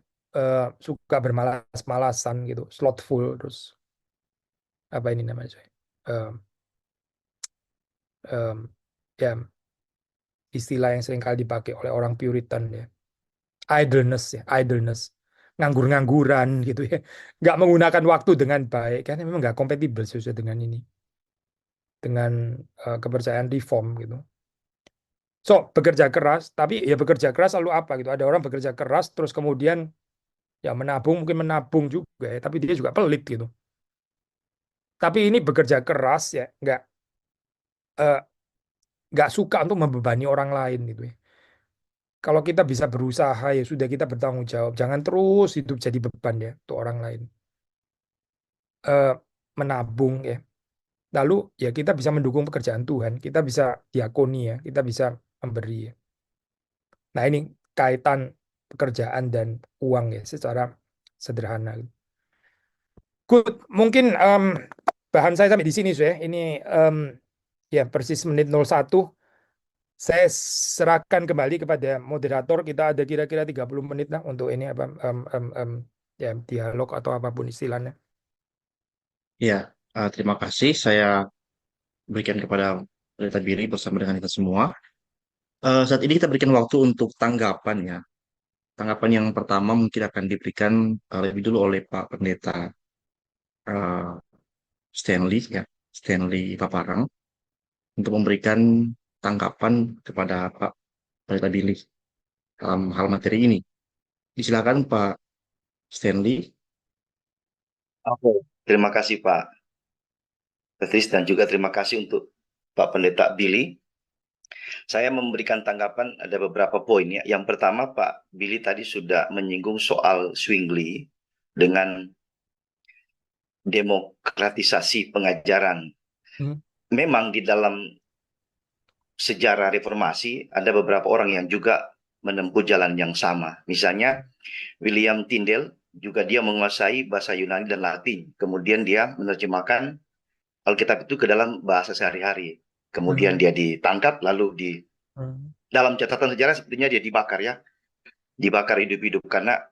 suka bermalas-malasan gitu, slothful, terus apa ini namanya coy? Em, em, ya istilah yang sering kali dipakai oleh orang Puritan ya, idleness ya, idleness, nganggur-ngangguran gitu ya, nggak menggunakan waktu dengan baik kan, memang nggak kompatibel sesuai dengan ini, dengan kepercayaan reform gitu. So bekerja keras, tapi ya bekerja keras lalu apa gitu? Ada orang bekerja keras terus kemudian ya menabung, mungkin menabung juga ya, tapi dia juga pelit gitu. Tapi ini bekerja keras ya, eh, nggak suka untuk membebani orang lain gitu ya. Kalau kita bisa berusaha ya sudah, kita bertanggung jawab. Jangan terus hidup jadi beban ya untuk orang lain. Eh, Menabung ya. Lalu ya kita bisa mendukung pekerjaan Tuhan. Kita bisa diakoni ya. Kita bisa memberi ya. Nah ini kaitan pekerjaan dan uang ya secara sederhana. Good, mungkin bahan saya sampai di sini, ya. Ini em, ya persis menit 01. Saya serahkan kembali kepada moderator. Kita ada kira-kira 30 menit lah untuk ini apa, ya dialog atau apapun istilahnya. Ya, terima kasih. Saya berikan kepada Pendeta Billy bersama dengan kita semua. Saat ini kita berikan waktu untuk tanggapan ya. Tanggapan yang pertama mungkin akan diberikan lebih dulu oleh Pak Pendeta eh, Stanley ya, Stanley Paparang, untuk memberikan tanggapan kepada Pak Pendeta Billy dalam hal materi ini. Disilakan Pak Stanley. Oke. Terima kasih Pak Petris dan juga terima kasih untuk Pak Pendeta Billy. Saya memberikan tanggapan ada beberapa poin ya. Yang pertama Pak Billy tadi sudah menyinggung soal Zwingli dengan demokratisasi pengajaran. Hmm. Memang di dalam sejarah reformasi ada beberapa orang yang juga menempuh jalan yang sama. Misalnya William Tyndale juga dia menguasai bahasa Yunani dan Latin. Kemudian dia menerjemahkan Alkitab itu ke dalam bahasa sehari-hari. Kemudian Hmm. dia ditangkap lalu Hmm. dalam catatan sejarah sepertinya dia dibakar ya, dibakar hidup-hidup karena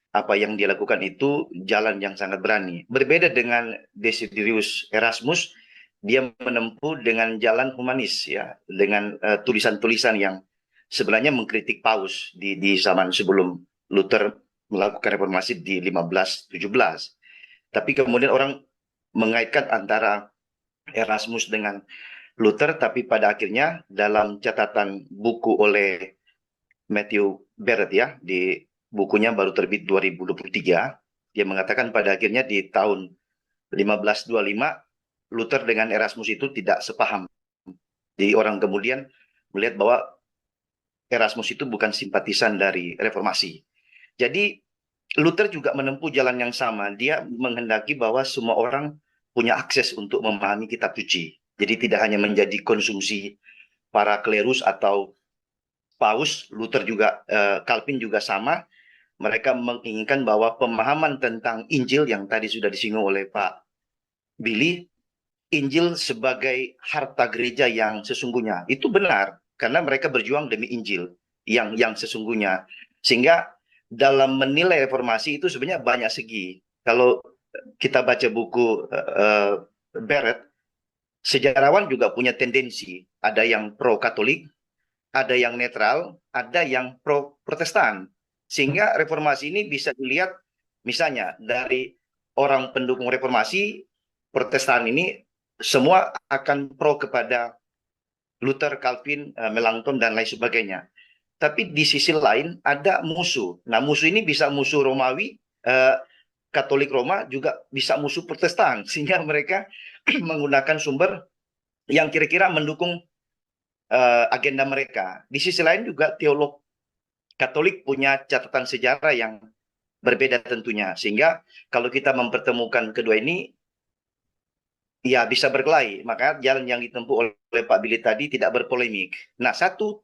apa yang dia lakukan itu jalan yang sangat berani. Berbeda dengan Desiderius Erasmus, dia menempuh dengan jalan humanis ya, dengan tulisan-tulisan yang sebenarnya mengkritik Paus di zaman sebelum Luther melakukan reformasi di 1517. Tapi kemudian orang mengaitkan antara Erasmus dengan Luther, tapi pada akhirnya dalam catatan buku oleh Matthew Barrett ya, di bukunya baru terbit 2023, dia mengatakan pada akhirnya di tahun 1525 Luther dengan Erasmus itu tidak sepaham. Jadi orang kemudian melihat bahwa Erasmus itu bukan simpatisan dari reformasi. Jadi Luther juga menempuh jalan yang sama. Dia menghendaki bahwa semua orang punya akses untuk memahami kitab suci. Jadi tidak hanya menjadi konsumsi para klerus atau Paus, Luther juga, Calvin juga sama. Mereka menginginkan bahwa pemahaman tentang Injil yang tadi sudah disinggung oleh Pak Billy, Injil sebagai harta gereja yang sesungguhnya. Itu benar, karena mereka berjuang demi Injil yang sesungguhnya. Sehingga dalam menilai reformasi itu sebenarnya banyak segi. Kalau kita baca buku Barrett, sejarawan juga punya tendensi. Ada yang pro-Katolik, ada yang netral, ada yang pro-Protestan. Sehingga reformasi ini bisa dilihat misalnya dari orang pendukung reformasi, Protestan ini semua akan pro kepada Luther, Calvin, Melanchthon, dan lain sebagainya. Tapi di sisi lain ada musuh. Nah, musuh ini bisa musuh Romawi, Katolik Roma, juga bisa musuh Protestan. Sehingga mereka menggunakan sumber yang kira-kira mendukung agenda mereka. Di sisi lain juga teolog Katolik punya catatan sejarah yang berbeda tentunya. Sehingga kalau kita mempertemukan kedua ini, ya bisa berkelahi. Maka jalan yang ditempuh oleh Pak Billy tadi tidak berpolemik. Nah, satu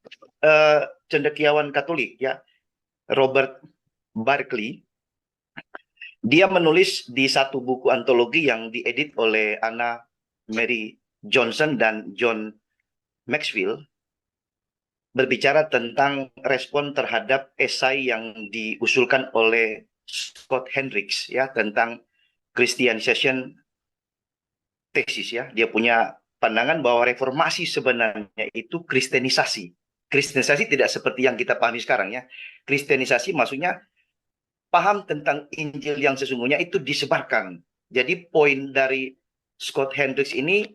cendekiawan Katolik ya, Robert Barclay, dia menulis di satu buku antologi yang diedit oleh Anna Mary Johnson dan John Maxwell, berbicara tentang respon terhadap esai yang diusulkan oleh Scott Hendricks ya, tentang Christianization tesis ya. Dia punya pandangan bahwa reformasi sebenarnya itu kristenisasi. Kristenisasi tidak seperti yang kita pahami sekarang ya. Kristenisasi maksudnya paham tentang Injil yang sesungguhnya itu disebarkan. Jadi poin dari Scott Hendricks ini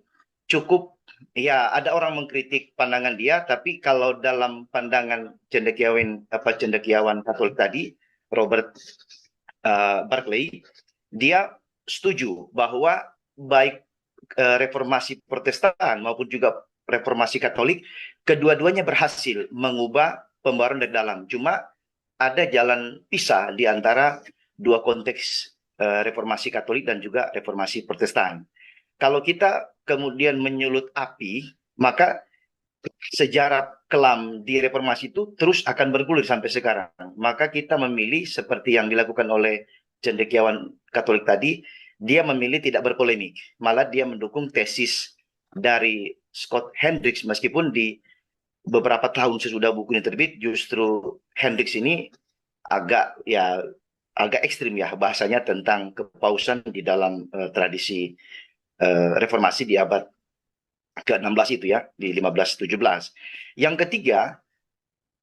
cukup, ya ada orang mengkritik pandangan dia, tapi kalau dalam pandangan cendekiawan Katolik tadi, Robert Barclay, dia setuju bahwa baik reformasi Protestan maupun juga reformasi Katolik, kedua-duanya berhasil mengubah pembaruan dari dalam. Cuma ada jalan pisah di antara dua konteks reformasi Katolik dan juga reformasi Protestan. Kalau kita kemudian menyulut api, maka sejarah kelam di reformasi itu terus akan bergulir sampai sekarang. Maka kita memilih seperti yang dilakukan oleh cendekiawan Katolik tadi, dia memilih tidak berpolemik. Malah dia mendukung tesis dari Scott Hendricks, meskipun di beberapa tahun sesudah bukunya terbit, justru Hendricks ini agak ekstrim ya bahasanya tentang kepausan di dalam tradisi reformasi di abad ke-16 itu ya, di 1517. Yang ketiga,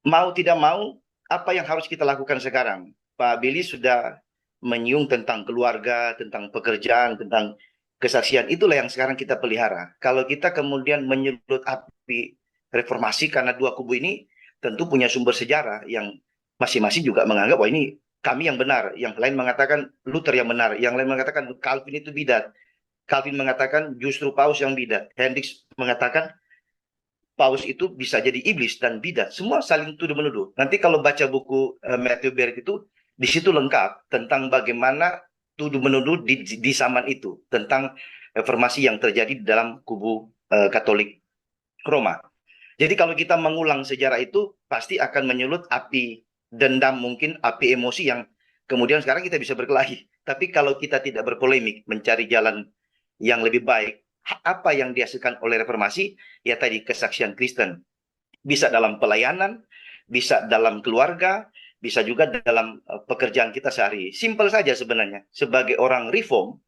mau tidak mau, apa yang harus kita lakukan sekarang? Pak Billy sudah menyinggung tentang keluarga, tentang pekerjaan, tentang kesaksian. Itulah yang sekarang kita pelihara. Kalau kita kemudian menyulut api reformasi, karena dua kubu ini tentu punya sumber sejarah yang masing-masing juga menganggap bahwa ini kami yang benar, yang lain mengatakan Luther yang benar, yang lain mengatakan Calvin itu bidat, Calvin mengatakan justru Paus yang bidat, Hendricks mengatakan Paus itu bisa jadi iblis dan bidat. Semua saling tuduh-menuduh. Nanti kalau baca buku Matthew Barrett itu, di situ lengkap tentang bagaimana tuduh-menuduh di zaman itu, tentang reformasi yang terjadi di dalam kubu Katolik Roma. Jadi kalau kita mengulang sejarah itu, pasti akan menyulut api dendam, mungkin api emosi yang kemudian sekarang kita bisa berkelahi. Tapi kalau kita tidak berpolemik, mencari jalan yang lebih baik, apa yang dihasilkan oleh reformasi, ya tadi kesaksian Kristen, Bisa dalam pelayanan, bisa dalam keluarga, bisa juga dalam pekerjaan kita sehari. Simpel saja sebenarnya. Sebagai orang reform,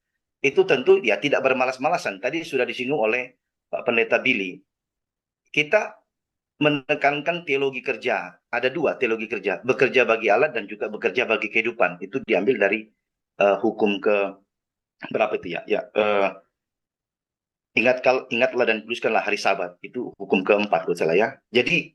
itu tentu ya tidak bermalas-malasan. Tadi sudah disinggung oleh Pak Pendeta Billy. Kita menekankan teologi kerja. Ada dua teologi kerja. Bekerja bagi Allah dan juga bekerja bagi kehidupan. Itu diambil dari hukum ke berapa itu ya? Ingatlah dan kuduskanlah hari Sabat. Itu hukum keempat buat saya ya. Jadi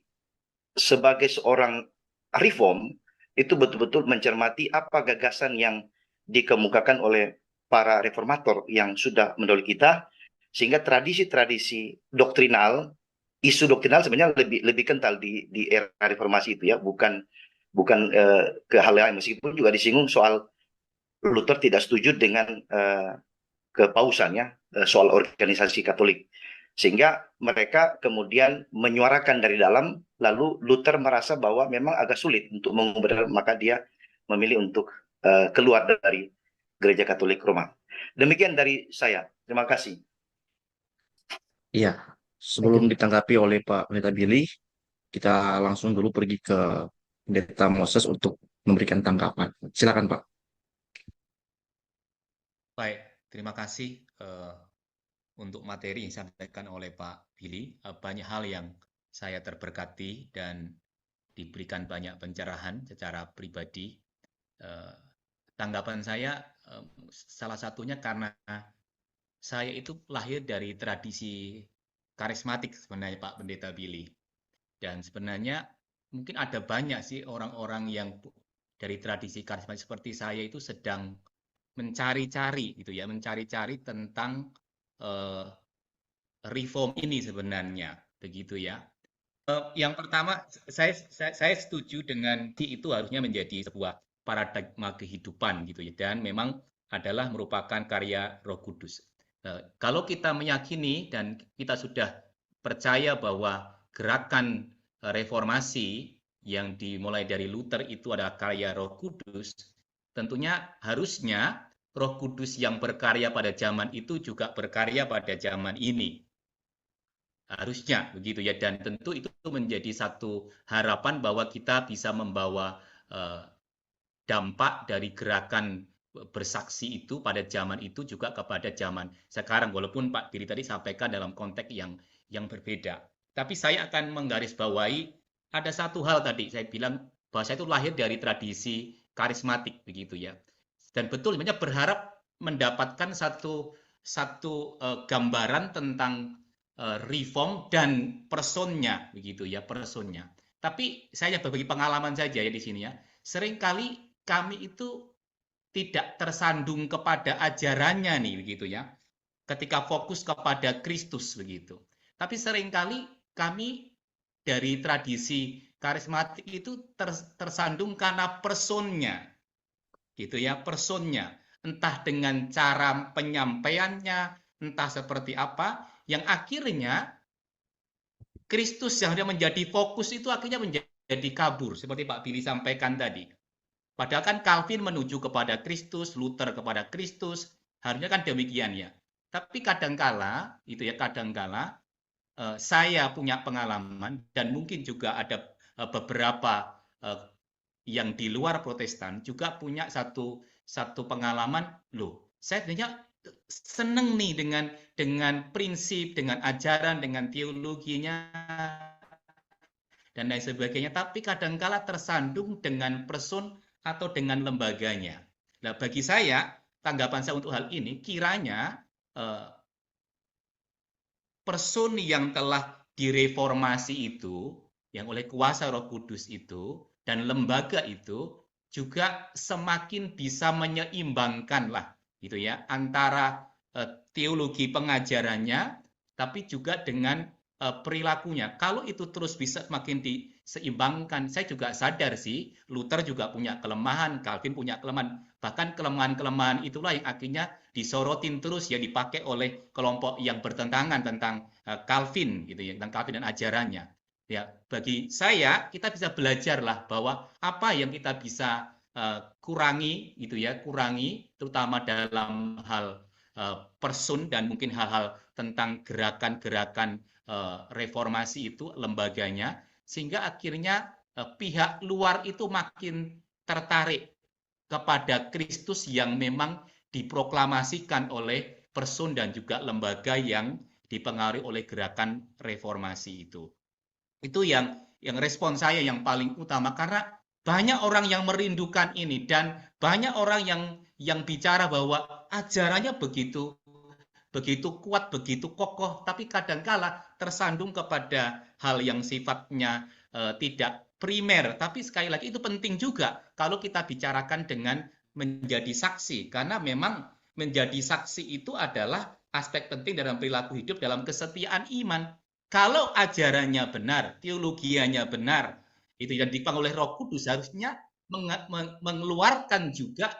sebagai seorang reform itu betul-betul mencermati apa gagasan yang dikemukakan oleh para reformator yang sudah mendahului kita, sehingga tradisi-tradisi doktrinal, isu doktrinal sebenarnya lebih kental di era reformasi itu ya, bukan ke hal lain, meskipun juga disinggung soal Luther tidak setuju dengan kepausan ya, soal organisasi Katolik. Sehingga mereka kemudian menyuarakan dari dalam, lalu Luther merasa bahwa memang agak sulit untuk mengubah, maka dia memilih untuk keluar dari Gereja Katolik Roma. Demikian dari saya. Terima kasih. Iya, sebelum ditanggapi oleh Pak Pendeta Billy, kita langsung dulu pergi ke Pendeta Moses untuk memberikan tanggapan. Silakan Pak. Baik, terima kasih untuk materi yang disampaikan oleh Pak Billy. Banyak hal yang saya terberkati dan diberikan banyak pencerahan secara pribadi. Tanggapan saya salah satunya karena saya itu lahir dari tradisi karismatik sebenarnya Pak Pendeta Billy. Dan sebenarnya mungkin ada banyak sih orang-orang yang dari tradisi karismatik seperti saya itu sedang mencari-cari gitu ya, mencari-cari tentang reform ini sebenarnya, begitu ya. Yang pertama, saya setuju dengan itu harusnya menjadi sebuah paradigma kehidupan gitu ya, dan memang adalah merupakan karya Roh Kudus. Kalau kita meyakini dan kita sudah percaya bahwa gerakan reformasi yang dimulai dari Luther itu adalah karya Roh Kudus, tentunya harusnya Roh Kudus yang berkarya pada zaman itu juga berkarya pada zaman ini. Harusnya begitu ya, dan tentu itu menjadi satu harapan bahwa kita bisa membawa dampak dari gerakan bersaksi itu pada zaman itu juga kepada zaman sekarang, walaupun Pak Billy tadi sampaikan dalam konteks yang berbeda. Tapi saya akan menggarisbawahi ada satu hal tadi saya bilang bahwa saya itu lahir dari tradisi karismatik begitu ya, dan betul sebenarnya berharap mendapatkan satu gambaran tentang reform dan personnya begitu ya, personnya. Tapi saya berbagi pengalaman saja ya di sini ya. Seringkali kami itu tidak tersandung kepada ajarannya nih begitu ya. Ketika fokus kepada Kristus begitu. Tapi seringkali kami dari tradisi karismatik itu tersandung karena personnya. Gitu ya, personnya. Entah dengan cara penyampaiannya, entah seperti apa, yang akhirnya Kristus yang menjadi fokus itu akhirnya menjadi kabur, seperti Pak Billy sampaikan tadi. Padahal kan Calvin menuju kepada Kristus, Luther kepada Kristus, harusnya kan demikian ya. Tapi kadangkala, itu ya kadangkala saya punya pengalaman dan mungkin juga ada beberapa yang di luar Protestan juga punya satu pengalaman, loh, saya sebenarnya seneng nih dengan prinsip, dengan ajaran, dengan teologinya dan lain sebagainya, tapi kadangkala tersandung dengan person atau dengan lembaganya. Nah, bagi saya, tanggapan saya untuk hal ini, kiranya person yang telah direformasi itu, yang oleh kuasa Roh Kudus itu, dan lembaga itu, juga semakin bisa menyeimbangkan lah, gitu ya, antara teologi pengajarannya, tapi juga dengan perilakunya. Kalau itu terus bisa semakin diseimbangkan, saya juga sadar sih, Luther juga punya kelemahan, Calvin punya kelemahan, bahkan kelemahan-kelemahan itulah yang akhirnya disorotin terus ya, dipakai oleh kelompok yang bertentangan tentang Calvin gitu ya, tentang Calvin dan ajarannya. Ya, bagi saya kita bisa belajar lah bahwa apa yang kita bisa kurangi gitu ya, kurangi terutama dalam hal person dan mungkin hal-hal tentang gerakan-gerakan reformasi itu lembaganya, sehingga akhirnya pihak luar itu makin tertarik kepada Kristus yang memang diproklamasikan oleh person dan juga lembaga yang dipengaruhi oleh gerakan reformasi itu. Itu yang respon saya yang paling utama, karena banyak orang yang merindukan ini dan banyak orang yang bicara bahwa ajarannya begitu kuat, begitu kokoh, tapi kadangkala tersandung kepada hal yang sifatnya tidak primer. Tapi sekali lagi itu penting juga kalau kita bicarakan dengan menjadi saksi, karena memang menjadi saksi itu adalah aspek penting dalam perilaku hidup, dalam kesetiaan iman. Kalau ajarannya benar, teologianya benar, itu yang dipanggil oleh Roh Kudus, harusnya mengeluarkan juga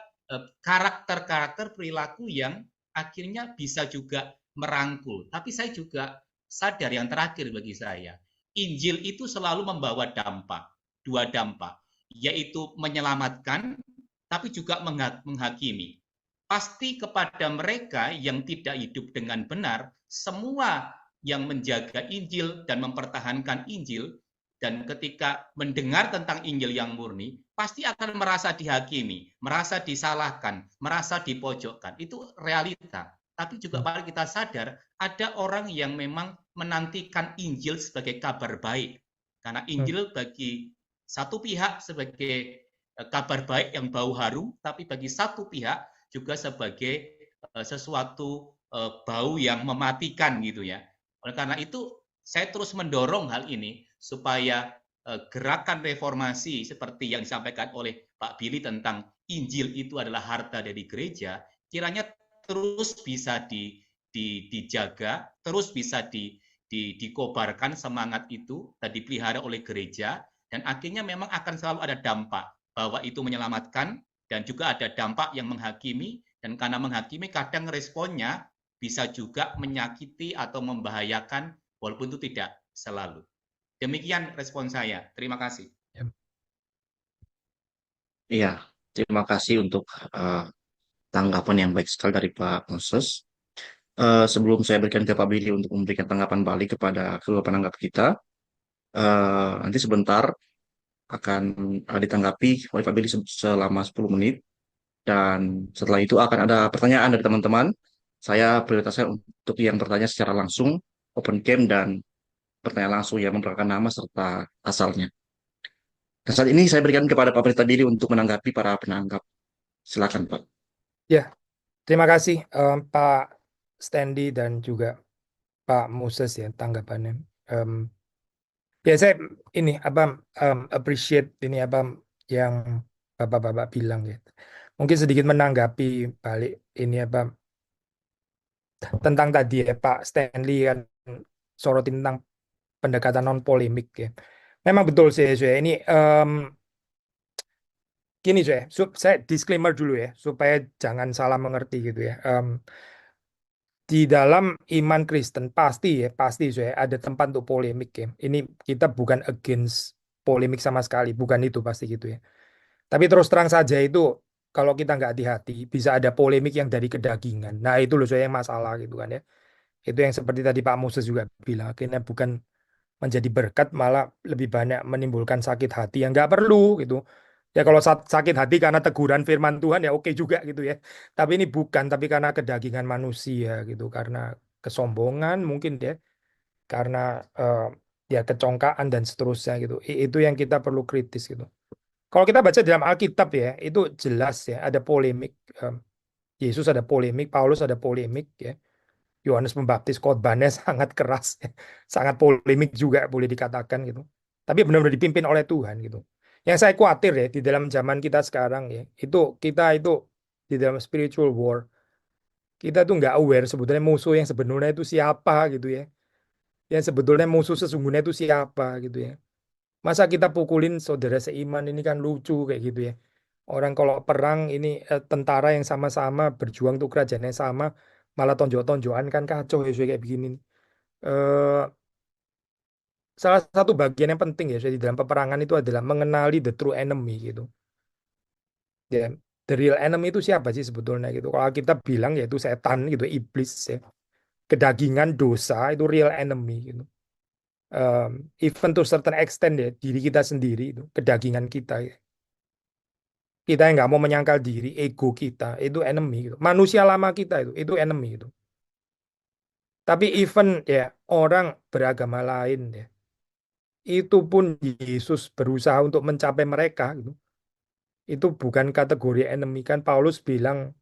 karakter-karakter perilaku yang akhirnya bisa juga merangkul. Tapi saya juga sadar yang terakhir bagi saya, Injil itu selalu membawa dampak, dua dampak, yaitu menyelamatkan, tapi juga menghakimi. Pasti kepada mereka yang tidak hidup dengan benar, semua yang menjaga Injil dan mempertahankan Injil, dan ketika mendengar tentang Injil yang murni, pasti akan merasa dihakimi, merasa disalahkan, merasa dipojokkan. Itu realita. Tapi juga mari kita sadar, ada orang yang memang menantikan Injil sebagai kabar baik. Karena Injil bagi satu pihak sebagai kabar baik yang bau harum, tapi bagi satu pihak juga sebagai sesuatu bau yang mematikan gitu ya. Oleh karena itu, saya terus mendorong hal ini supaya gerakan reformasi seperti yang disampaikan oleh Pak Billy tentang Injil itu adalah harta dari gereja, kiranya terus bisa dijaga, terus bisa dikobarkan semangat itu dan dipelihara oleh gereja, dan akhirnya memang akan selalu ada dampak bahwa itu menyelamatkan, dan juga ada dampak yang menghakimi, dan karena menghakimi kadang responnya bisa juga menyakiti atau membahayakan, walaupun itu tidak selalu. Demikian respon saya. Terima kasih. Iya, terima kasih untuk tanggapan yang baik sekali dari Pak Moses. Sebelum saya berikan ke Pak Billy untuk memberikan tanggapan balik kepada kedua penanggap kita, nanti sebentar akan ditanggapi oleh Pak Billy selama 10 menit. Dan setelah itu akan ada pertanyaan dari teman-teman. Saya prioritaskan untuk yang bertanya secara langsung, open cam, dan pertanyaan langsung yang memperkenalkan nama serta asalnya. Dan saat ini saya berikan kepada Pak Pelita Billy untuk menanggapi para penanggap. Silakan, Pak. Ya, terima kasih Pak Stanley dan juga Pak Moses ya tanggapannya. Ya saya ini appreciate ini yang Bapak-bapak bilang ya. Mungkin sedikit menanggapi balik ini tentang tadi ya Pak Stanley kan sorotin tentang pendekatan non polemik ya. Memang betul sih saya ini gini saya disclaimer dulu ya supaya jangan salah mengerti gitu ya. Di dalam iman Kristen pasti saya ada tempat untuk polemik ya. Ini kita bukan against polemik sama sekali, bukan itu pasti gitu ya. Tapi terus terang saja itu kalau kita nggak hati-hati bisa ada polemik yang dari kedagingan. Nah itu loh saya yang masalah gitu kan ya. Itu yang seperti tadi Pak Moses juga bilang, akhirnya bukan menjadi berkat malah lebih banyak menimbulkan sakit hati yang nggak perlu gitu. Ya kalau sakit hati karena teguran firman Tuhan ya oke juga gitu ya. Tapi ini bukan, tapi karena kedagingan manusia gitu, karena kesombongan mungkin ya, karena ya kecongkaan dan seterusnya gitu. Itu yang kita perlu kritis gitu. Kalau kita baca dalam Alkitab ya, itu jelas ya ada polemik. Yesus ada polemik, Paulus ada polemik ya. Yohanes Pembaptis khotbahnya sangat keras, ya. Sangat polemik juga boleh dikatakan gitu. Tapi benar-benar dipimpin oleh Tuhan gitu. Yang saya khawatir ya di dalam zaman kita sekarang ya, kita itu di dalam spiritual war, kita tuh nggak aware sebetulnya musuh yang sebenarnya itu siapa gitu ya. Yang sebetulnya musuh sesungguhnya itu siapa gitu ya. Masa kita pukulin saudara seiman ini kan lucu kayak gitu ya. Orang kalau perang ini tentara yang sama-sama berjuang untuk kerajaan yang sama, malah tonjok-tonjokan kan kacau ya kayak begini. Eh, Salah satu bagian yang penting ya di dalam peperangan itu adalah mengenali the true enemy gitu. Ya, the real enemy itu siapa sih sebetulnya gitu. Kalau kita bilang yaitu setan gitu, iblis ya. Kedagingan dosa itu real enemy gitu. Even to certain extent ya, diri kita sendiri itu, kedagingan kita ya. Kita yang nggak mau menyangkal diri, ego kita itu enemy gitu. Manusia lama kita itu enemy gitu. Tapi even ya orang beragama lain ya, itu pun Yesus berusaha untuk mencapai mereka gitu. Itu bukan kategori enemy, kan Paulus bilang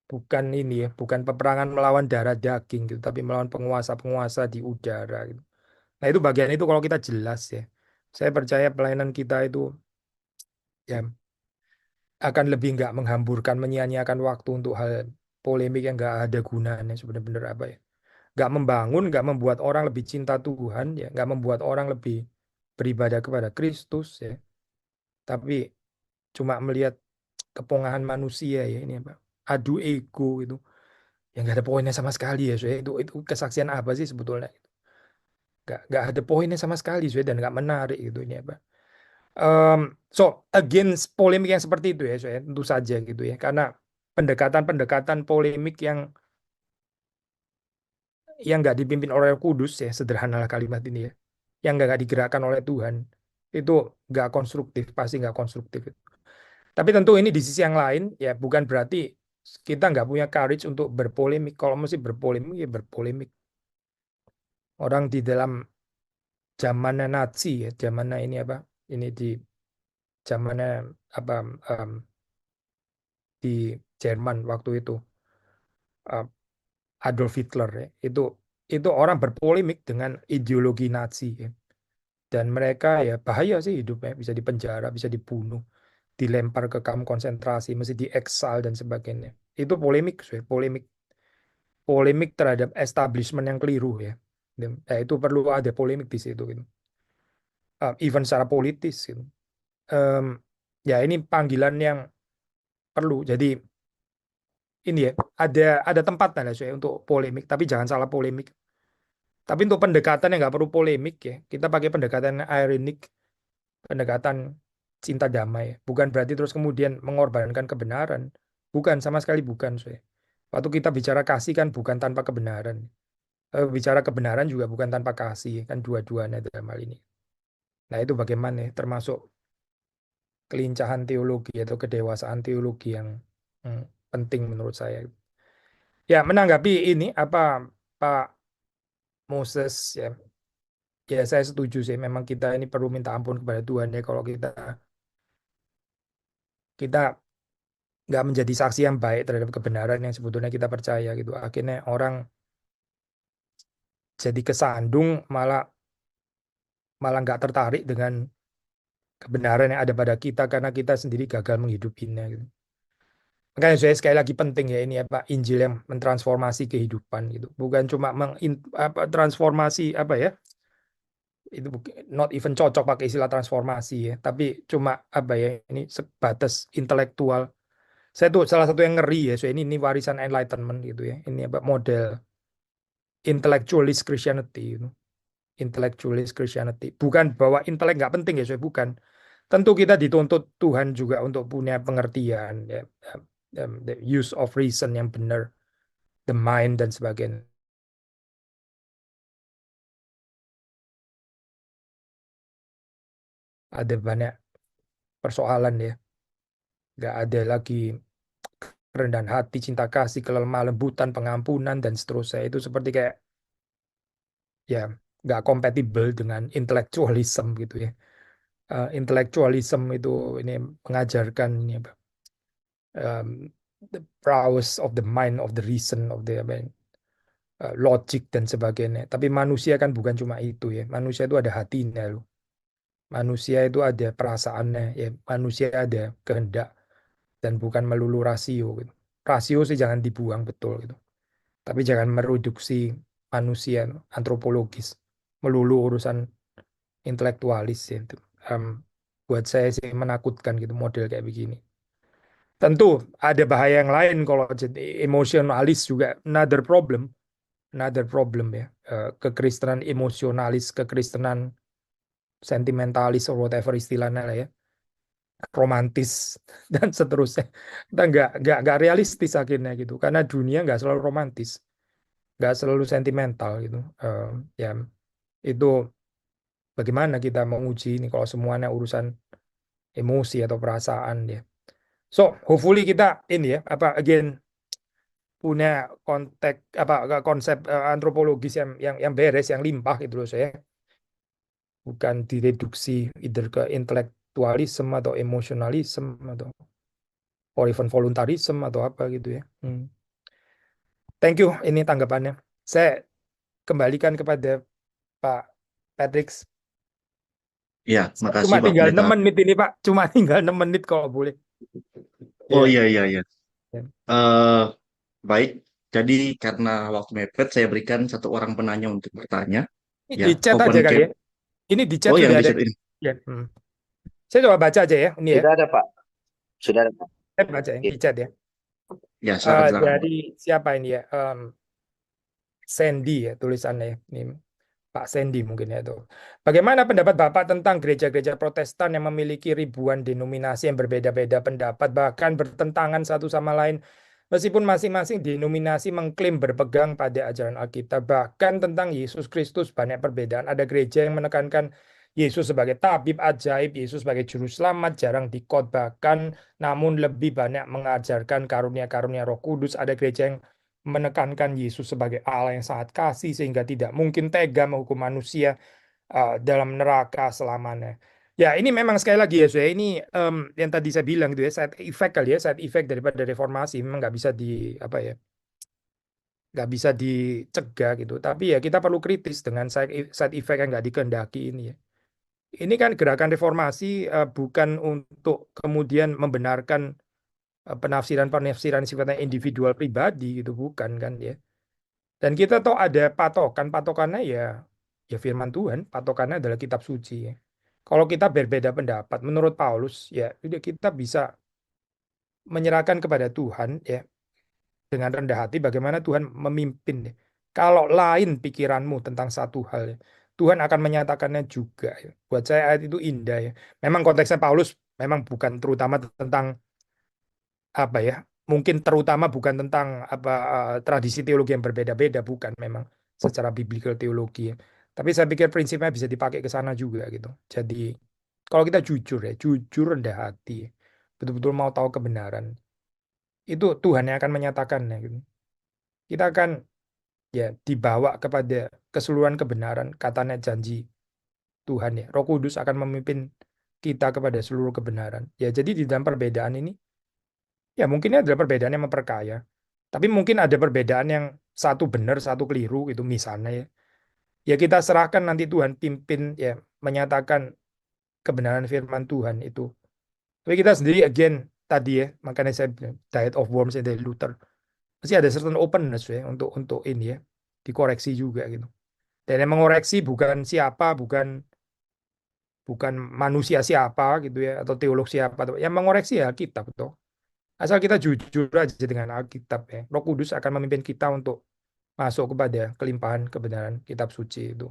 bukan ini ya, bukan peperangan melawan darah daging gitu, tapi melawan penguasa-penguasa di udara gitu. Nah, itu bagian itu kalau kita jelas ya. Saya percaya pelayanan kita itu ya akan lebih nggak menghamburkan, menyia-nyiakan waktu untuk hal polemik yang nggak ada gunanya sebenarnya apa ya. Nggak membangun, nggak membuat orang lebih cinta Tuhan ya, nggak membuat orang lebih beribadah kepada Kristus ya. Tapi cuma melihat kepongahan manusia ya ini apa, adu ego itu yang nggak ada poinnya sama sekali ya. So, itu kesaksian apa sih sebetulnya? Nggak ada poinnya sama sekali so, dan nggak menarik gitu ini apa. So against polemik yang seperti itu ya, so, ya, tentu saja gitu ya, karena pendekatan-pendekatan polemik yang nggak dipimpin oleh Roh Kudus ya, sederhana kalimat ini ya, yang nggak digerakkan oleh Tuhan, itu nggak konstruktif, pasti nggak konstruktif. Tapi tentu ini di sisi yang lain ya bukan berarti kita nggak punya courage untuk berpolemik. Kalau mesti berpolemik ya berpolemik. Orang di dalam zamannya Nazi ya, zamannya ini apa? Ini di zamannya apa, em, di Jerman waktu itu, eh, Adolf Hitler ya, itu orang berpolemik dengan ideologi Nazi ya. Dan mereka ya bahaya sih hidupnya, bisa dipenjara, bisa dibunuh, dilempar ke kamp konsentrasi, mesti dieksil dan sebagainya. Itu polemik, polemik, polemik terhadap establishment yang keliru ya. Dan, itu perlu ada polemik di situ gitu. Even secara politis gitu. Em, ya ini panggilan yang perlu. Jadi ini ya ada tempatnya lah untuk polemik, tapi jangan salah polemik. Tapi untuk pendekatan yang nggak perlu polemik ya, kita pakai pendekatan ironik, pendekatan cinta damai. Bukan berarti terus kemudian mengorbankan kebenaran. Bukan, sama sekali bukan. Waktu kita bicara kasih kan bukan tanpa kebenaran. Bicara kebenaran juga bukan tanpa kasih. Kan dua-duanya dalam hal ini. Nah itu bagaimana ya, termasuk kelincahan teologi atau kedewasaan teologi yang penting menurut saya. Ya menanggapi ini apa Pak Moses ya, ya saya setuju sih. Memang kita ini perlu minta ampun kepada Tuhan ya kalau kita nggak menjadi saksi yang baik terhadap kebenaran yang sebetulnya kita percaya gitu. Akhirnya orang jadi kesandung, malah malah nggak tertarik dengan kebenaran yang ada pada kita karena kita sendiri gagal menghidupinya gitu. Makanya saya sekali lagi penting ya ini apa Injil yang mentransformasi kehidupan gitu. Bukan cuma transformasi apa ya? Itu not even cocok pakai istilah transformasi ya, tapi cuma apa ya, ini sebatas intelektual. Saya tuh salah satu yang ngeri ya, so ini warisan enlightenment gitu ya. Ini apa model intellectualist Christianity gitu. Intellectualist Christianity. Bukan bahwa intelek nggak penting ya, so bukan. Tentu kita dituntut Tuhan juga untuk punya pengertian ya, the use of reason yang benar, the mind dan sebagainya. Ada banyak persoalan ya. Nggak ada lagi kerendahan hati, cinta kasih, kelemah lembutan, pengampunan, dan seterusnya. Itu seperti kayak, ya, nggak kompatibel dengan intellectualism gitu ya. Intellectualism itu ini mengajarkan ini apa, um, the prowess of the mind, of the reason, of the apa, logic dan sebagainya. Tapi manusia kan bukan cuma itu ya. Manusia itu ada hatinya loh. Manusia itu ada perasaannya ya. Manusia ada kehendak dan bukan melulu rasio gitu. Rasio sih jangan dibuang betul gitu. Tapi jangan mereduksi manusia antropologis melulu urusan intelektualis ya. Em, Buat saya sih menakutkan gitu model kayak begini. Tentu ada bahaya yang lain kalau jadi emosionalis juga another problem ya. Kekristenan emosionalis, kekristenan sentimentalis or whatever istilahnya lah ya, romantis dan seterusnya. Kita nggak realistis akhirnya gitu, karena dunia nggak selalu romantis, nggak selalu sentimental gitu. Ya Itu bagaimana kita menguji ini kalau semuanya urusan emosi atau perasaan ya. So, hopefully kita ini ya, again punya konsep antropologis yang beres, yang limpah gitu loh saya. Bukan direduksi either ke intelektualisme atau emosionalisme or even voluntarisme atau apa gitu ya. Thank you, ini tanggapannya. Saya kembalikan kepada Pak Patrick. Ya, Cuma makasih Pak tinggal Pendeta. 6 menit ini Pak, cuma tinggal 6 menit kalau boleh. Oh Ya. iya iya iya. Ya. Eh, baik. Jadi karena waktu mepet, saya berikan satu orang penanya untuk bertanya. Ini Ya, di chat open aja kali chat. ya. Ini di chat Oh, yang sudah di ada. chat ini. Ya. Saya coba baca aja ya, ini ya. Sudah ada Pak, sudah ada Pak. Saya baca yang di chat ya. Ya, silakan silakan. Dari siapa ini ya? Sandy ya tulisannya ya. Ini Pak Sandy mungkin ya itu. Bagaimana pendapat Bapak tentang gereja-gereja Protestan yang memiliki ribuan denominasi yang berbeda-beda pendapat, bahkan bertentangan satu sama lain, meskipun masing-masing denominasi mengklaim berpegang pada ajaran Alkitab, bahkan tentang Yesus Kristus banyak perbedaan. Ada gereja yang menekankan Yesus sebagai tabib ajaib, Yesus sebagai juru selamat, jarang dikhotbahkan, namun lebih banyak mengajarkan karunia-karunia Roh Kudus. Ada gereja yang menekankan Yesus sebagai Allah yang sangat kasih sehingga tidak mungkin tega menghukum manusia dalam neraka selamanya. Ya, ini memang sekali lagi ya, saya ini yang tadi saya bilang gitu ya, side effect kali ya, side effect daripada reformasi memang nggak bisa nggak bisa dicegah gitu. Tapi ya kita perlu kritis dengan side effect yang nggak dikehendaki ini ya. Ini kan gerakan reformasi bukan untuk kemudian membenarkan penafsiran-penafsiran sifatnya individual pribadi gitu, bukan kan ya. Dan kita tahu ada patokannya ya firman Tuhan, patokannya adalah kitab suci ya. Kalau kita berbeda pendapat menurut Paulus ya udah kita bisa menyerahkan kepada Tuhan ya dengan rendah hati bagaimana Tuhan memimpin ya. Kalau lain pikiranmu tentang satu hal ya, Tuhan akan menyatakannya juga ya. Buat saya ayat itu indah ya. Memang konteksnya Paulus memang bukan terutama tentang apa ya, mungkin terutama bukan tentang tradisi teologi yang berbeda-beda, bukan memang secara biblical teologi ya. Tapi saya pikir prinsipnya bisa dipakai ke sana juga gitu. Jadi kalau kita jujur ya, jujur rendah hati, ya, betul-betul mau tahu kebenaran, itu Tuhan yang akan menyatakannya gitu. Kita akan ya dibawa kepada keseluruhan kebenaran, katanya janji Tuhan ya. Roh Kudus akan memimpin kita kepada seluruh kebenaran. Ya jadi di dalam perbedaan ini ya mungkin ini adalah perbedaan yang memperkaya. Tapi mungkin ada perbedaan yang satu benar, satu keliru gitu misalnya ya. Ya kita serahkan nanti Tuhan pimpin ya menyatakan kebenaran firman Tuhan itu. Tapi kita sendiri again tadi ya, makanya saya bilang, diet of worms dari Luther. Masih ada certain openness ya untuk ini ya, dikoreksi juga gitu. Dan yang mengoreksi bukan siapa, bukan bukan manusia siapa gitu ya atau teolog siapa, yang mengoreksi ya Alkitab tuh. Asal kita jujur aja dengan Alkitab ya. Roh Kudus akan memimpin kita untuk masuk kepada kelimpahan kebenaran kitab suci itu.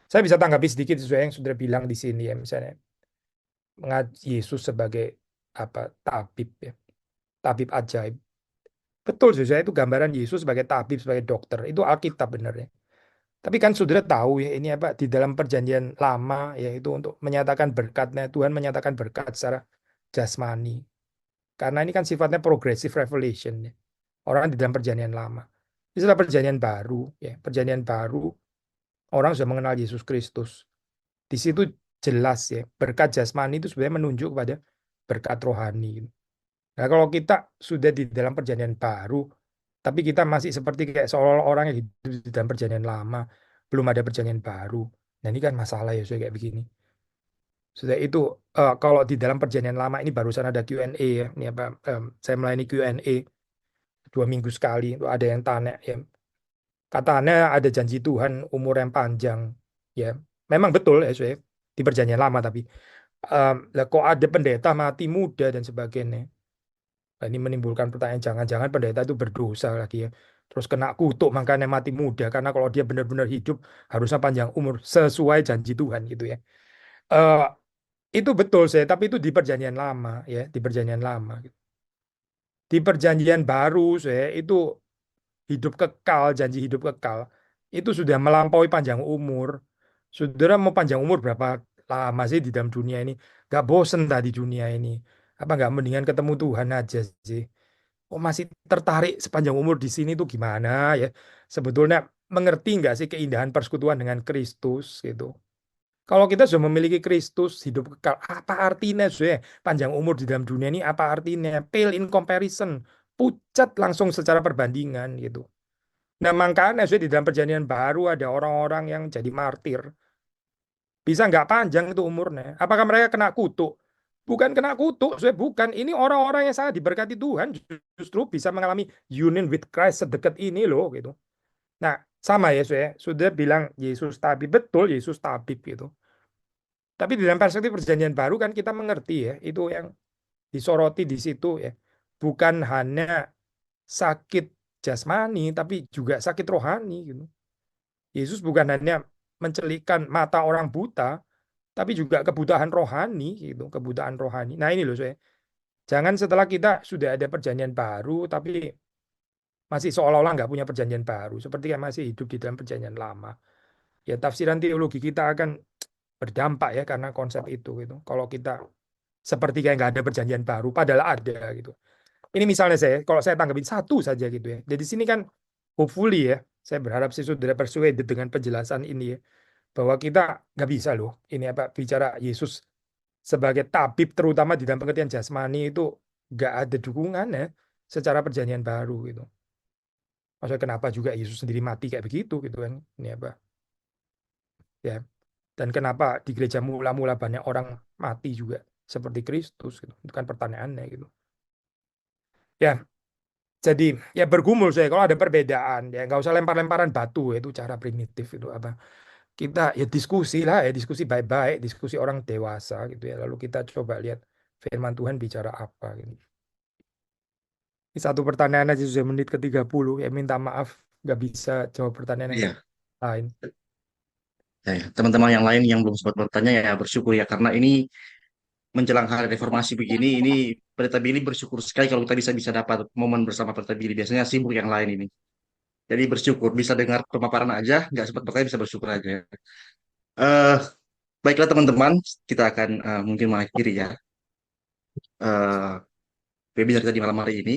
Saya bisa tanggapi sedikit sesuai yang sudah bilang di sini ya, misalnya Yesus sebagai tabib ya, tabib ajaib. Betul sesuai itu gambaran Yesus sebagai tabib, sebagai dokter. Itu Alkitab benar ya. Tapi kan saudara tahu ya ini di dalam perjanjian lama yaitu untuk menyatakan berkatnya Tuhan menyatakan berkat secara jasmani. Karena ini kan sifatnya progressive revelation ya. Orang di dalam perjanjian lama. Istilah perjanjian baru ya, perjanjian baru orang sudah mengenal Yesus Kristus. Di situ jelas ya, berkat jasmani itu sebenarnya menunjuk kepada berkat rohani. Nah, kalau kita sudah di dalam perjanjian baru, tapi kita masih seperti kayak seolah-olah orang yang hidup di dalam perjanjian lama, belum ada perjanjian baru. Nah, ini kan masalah ya, kayak begini. Sudah itu, kalau di dalam perjanjian lama ini barusan ada Q&A ya, ini saya melayani Q&A 2 minggu sekali, ada yang tanya ya, katanya ada janji Tuhan umur yang panjang, ya, memang betul ya, di perjanjian lama tapi lah kok ada pendeta mati muda dan sebagainya. Nah, ini menimbulkan pertanyaan, jangan-jangan pendeta itu berdosa lagi ya. Terus kena kutuk makanya mati muda. Karena kalau dia benar-benar hidup harusnya panjang umur sesuai janji Tuhan gitu ya. Eh itu betul saya, tapi itu di perjanjian lama ya, di perjanjian lama. Gitu. Di perjanjian baru saya itu hidup kekal, janji hidup kekal. Itu sudah melampaui panjang umur. Saudara mau panjang umur berapa lama sih di dalam dunia ini? Gak bosen tadi dunia ini. Apa nggak mendingan ketemu Tuhan aja sih? Oh masih tertarik sepanjang umur di sini tuh gimana ya? Sebetulnya mengerti nggak sih keindahan persekutuan dengan Kristus gitu? Kalau kita sudah memiliki Kristus, hidup kekal, apa artinya sudah panjang umur di dalam dunia ini? Apa artinya? Pale in comparison, pucat langsung secara perbandingan gitu. Nah makanya sudah di dalam perjanjian baru ada orang-orang yang jadi martir. Bisa nggak panjang itu umurnya? Apakah mereka kena kutuk? Bukan kena kutuk, saya bukan. Ini orang-orang yang sangat diberkati Tuhan justru bisa mengalami union with Christ sedekat ini loh gitu. Nah, sama ya saya sudah bilang Yesus tabib, betul Yesus tabib gitu. Tapi di dalam perspektif perjanjian baru kan kita mengerti ya, itu yang disoroti di situ ya. Bukan hanya sakit jasmani tapi juga sakit rohani gitu. Yesus bukan hanya mencelikan mata orang buta, tapi juga kebutaan rohani gitu, kebutaan rohani. Nah, ini loh saya. Jangan setelah kita sudah ada perjanjian baru tapi masih seolah-olah nggak punya perjanjian baru, seperti yang masih hidup di dalam perjanjian lama. Ya tafsiran teologi kita akan berdampak ya karena konsep itu gitu. Kalau kita seperti kayak nggak ada perjanjian baru, padahal ada gitu. Ini misalnya kalau saya tanggapin satu saja gitu ya. Jadi sini kan hopefully ya, saya berharap sih saudara persuaded dengan penjelasan ini ya, bahwa kita nggak bisa loh ini apa bicara Yesus sebagai tabib terutama di dalam pengertian jasmani itu nggak ada dukungannya secara perjanjian baru gitu. Maksudnya kenapa juga Yesus sendiri mati kayak begitu gitu kan? Ini apa? Ya. Dan kenapa di gereja mula-mula banyak orang mati juga seperti Kristus gitu. Itu kan pertanyaannya gitu. Ya, jadi ya bergumul saya kalau ada perbedaan ya nggak usah lempar-lemparan batu ya, itu cara primitif itu apa. Kita ya diskusi lah ya, diskusi baik-baik, diskusi orang dewasa gitu ya. Lalu kita coba lihat firman Tuhan bicara apa gitu. Ini satu pertanyaan aja sudah menit ke-30 ya, minta maaf nggak bisa jawab pertanyaan yang Iya. lain. Ya, teman-teman yang lain yang belum sempat bertanya ya bersyukur ya karena ini menjelang hari reformasi begini, ini Pendeta Billy bersyukur sekali kalau kita bisa dapat momen bersama Pendeta Billy. Biasanya sibuk yang lain ini. Jadi bersyukur bisa dengar pemaparan aja, nggak sempat bertanya bisa bersyukur aja. Eh, baiklah teman-teman, kita akan mungkin mengakhiri ya eh, webinar tadi malam hari ini.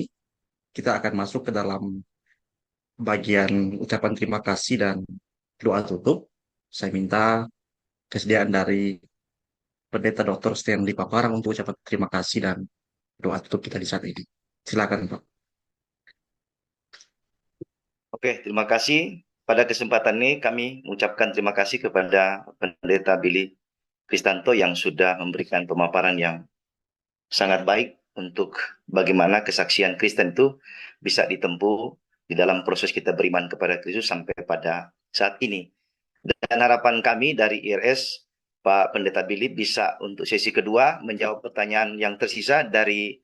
Kita akan masuk ke dalam bagian ucapan terima kasih dan doa tutup. Saya minta kesediaan dari Pendeta Dr. Stanley Paparang untuk ucapan terima kasih dan doa tutup kita di saat ini. Silakan, Pak. Oke, terima kasih. Pada kesempatan ini kami mengucapkan terima kasih kepada Pendeta Billy Kristanto yang sudah memberikan pemaparan yang sangat baik untuk bagaimana kesaksian Kristen itu bisa ditempuh di dalam proses kita beriman kepada Kristus sampai pada saat ini. Dan harapan kami dari IRS, Pak Pendeta Billy bisa untuk sesi kedua menjawab pertanyaan yang tersisa dari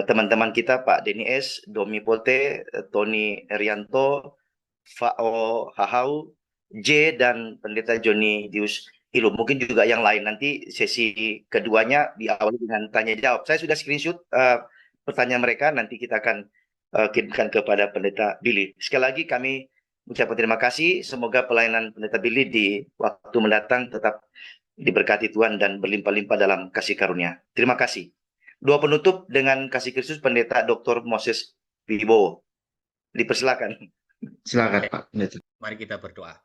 teman-teman kita, Pak Denny S, Domi Pote, Tony Erianto, Fao Hahau, J, dan Pendeta Joni Dius Hilo. Mungkin juga yang lain. Nanti sesi keduanya diawali dengan tanya jawab. Saya sudah screenshot pertanyaan mereka. Nanti kita akan kirimkan kepada Pendeta Billy. Sekali lagi kami mengucapkan terima kasih. Semoga pelayanan Pendeta Billy di waktu mendatang tetap diberkati Tuhan dan berlimpah-limpah dalam kasih karunia. Terima kasih. Doa penutup dengan kasih Kristus Pendeta Dr. Moses Wibowo. Dipersilakan. Silakan, Pak Pendeta. Mari kita berdoa.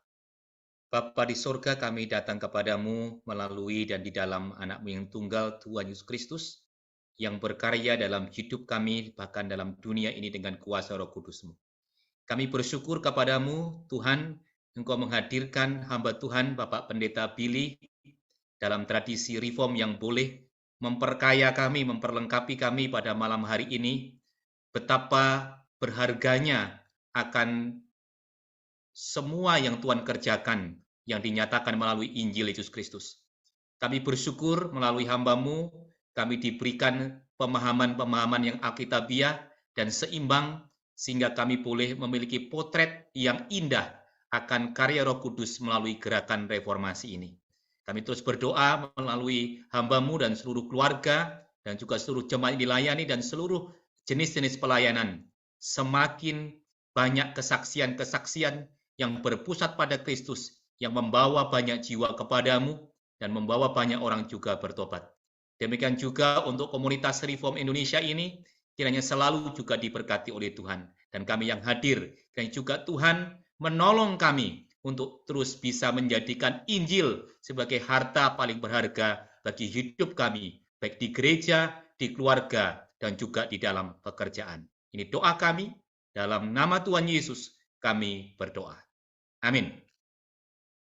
Bapa di surga, kami datang kepadamu melalui dan di dalam anak-Mu yang tunggal, Tuhan Yesus Kristus, yang berkarya dalam hidup kami, bahkan dalam dunia ini dengan kuasa Roh Kudus-Mu. Kami bersyukur kepadamu, Tuhan, Engkau menghadirkan hamba Tuhan, Bapak Pendeta Billy, dalam tradisi reform yang boleh memperkaya kami, memperlengkapi kami pada malam hari ini, betapa berharganya akan semua yang Tuhan kerjakan, yang dinyatakan melalui Injil Yesus Kristus. Kami bersyukur melalui hamba-Mu, kami diberikan pemahaman-pemahaman yang alkitabiah dan seimbang, sehingga kami boleh memiliki potret yang indah akan karya Roh Kudus melalui gerakan reformasi ini. Kami terus berdoa melalui hamba-Mu dan seluruh keluarga, dan juga seluruh jemaat yang dilayani, dan seluruh jenis-jenis pelayanan. Semakin banyak kesaksian-kesaksian yang berpusat pada Kristus, yang membawa banyak jiwa kepadamu dan membawa banyak orang juga bertobat. Demikian juga untuk komunitas Reform Indonesia ini, kiranya selalu juga diberkati oleh Tuhan. Dan kami yang hadir, kiranya juga Tuhan menolong kami untuk terus bisa menjadikan Injil sebagai harta paling berharga bagi hidup kami, baik di gereja, di keluarga, dan juga di dalam pekerjaan. Ini doa kami, dalam nama Tuhan Yesus kami berdoa. Amin.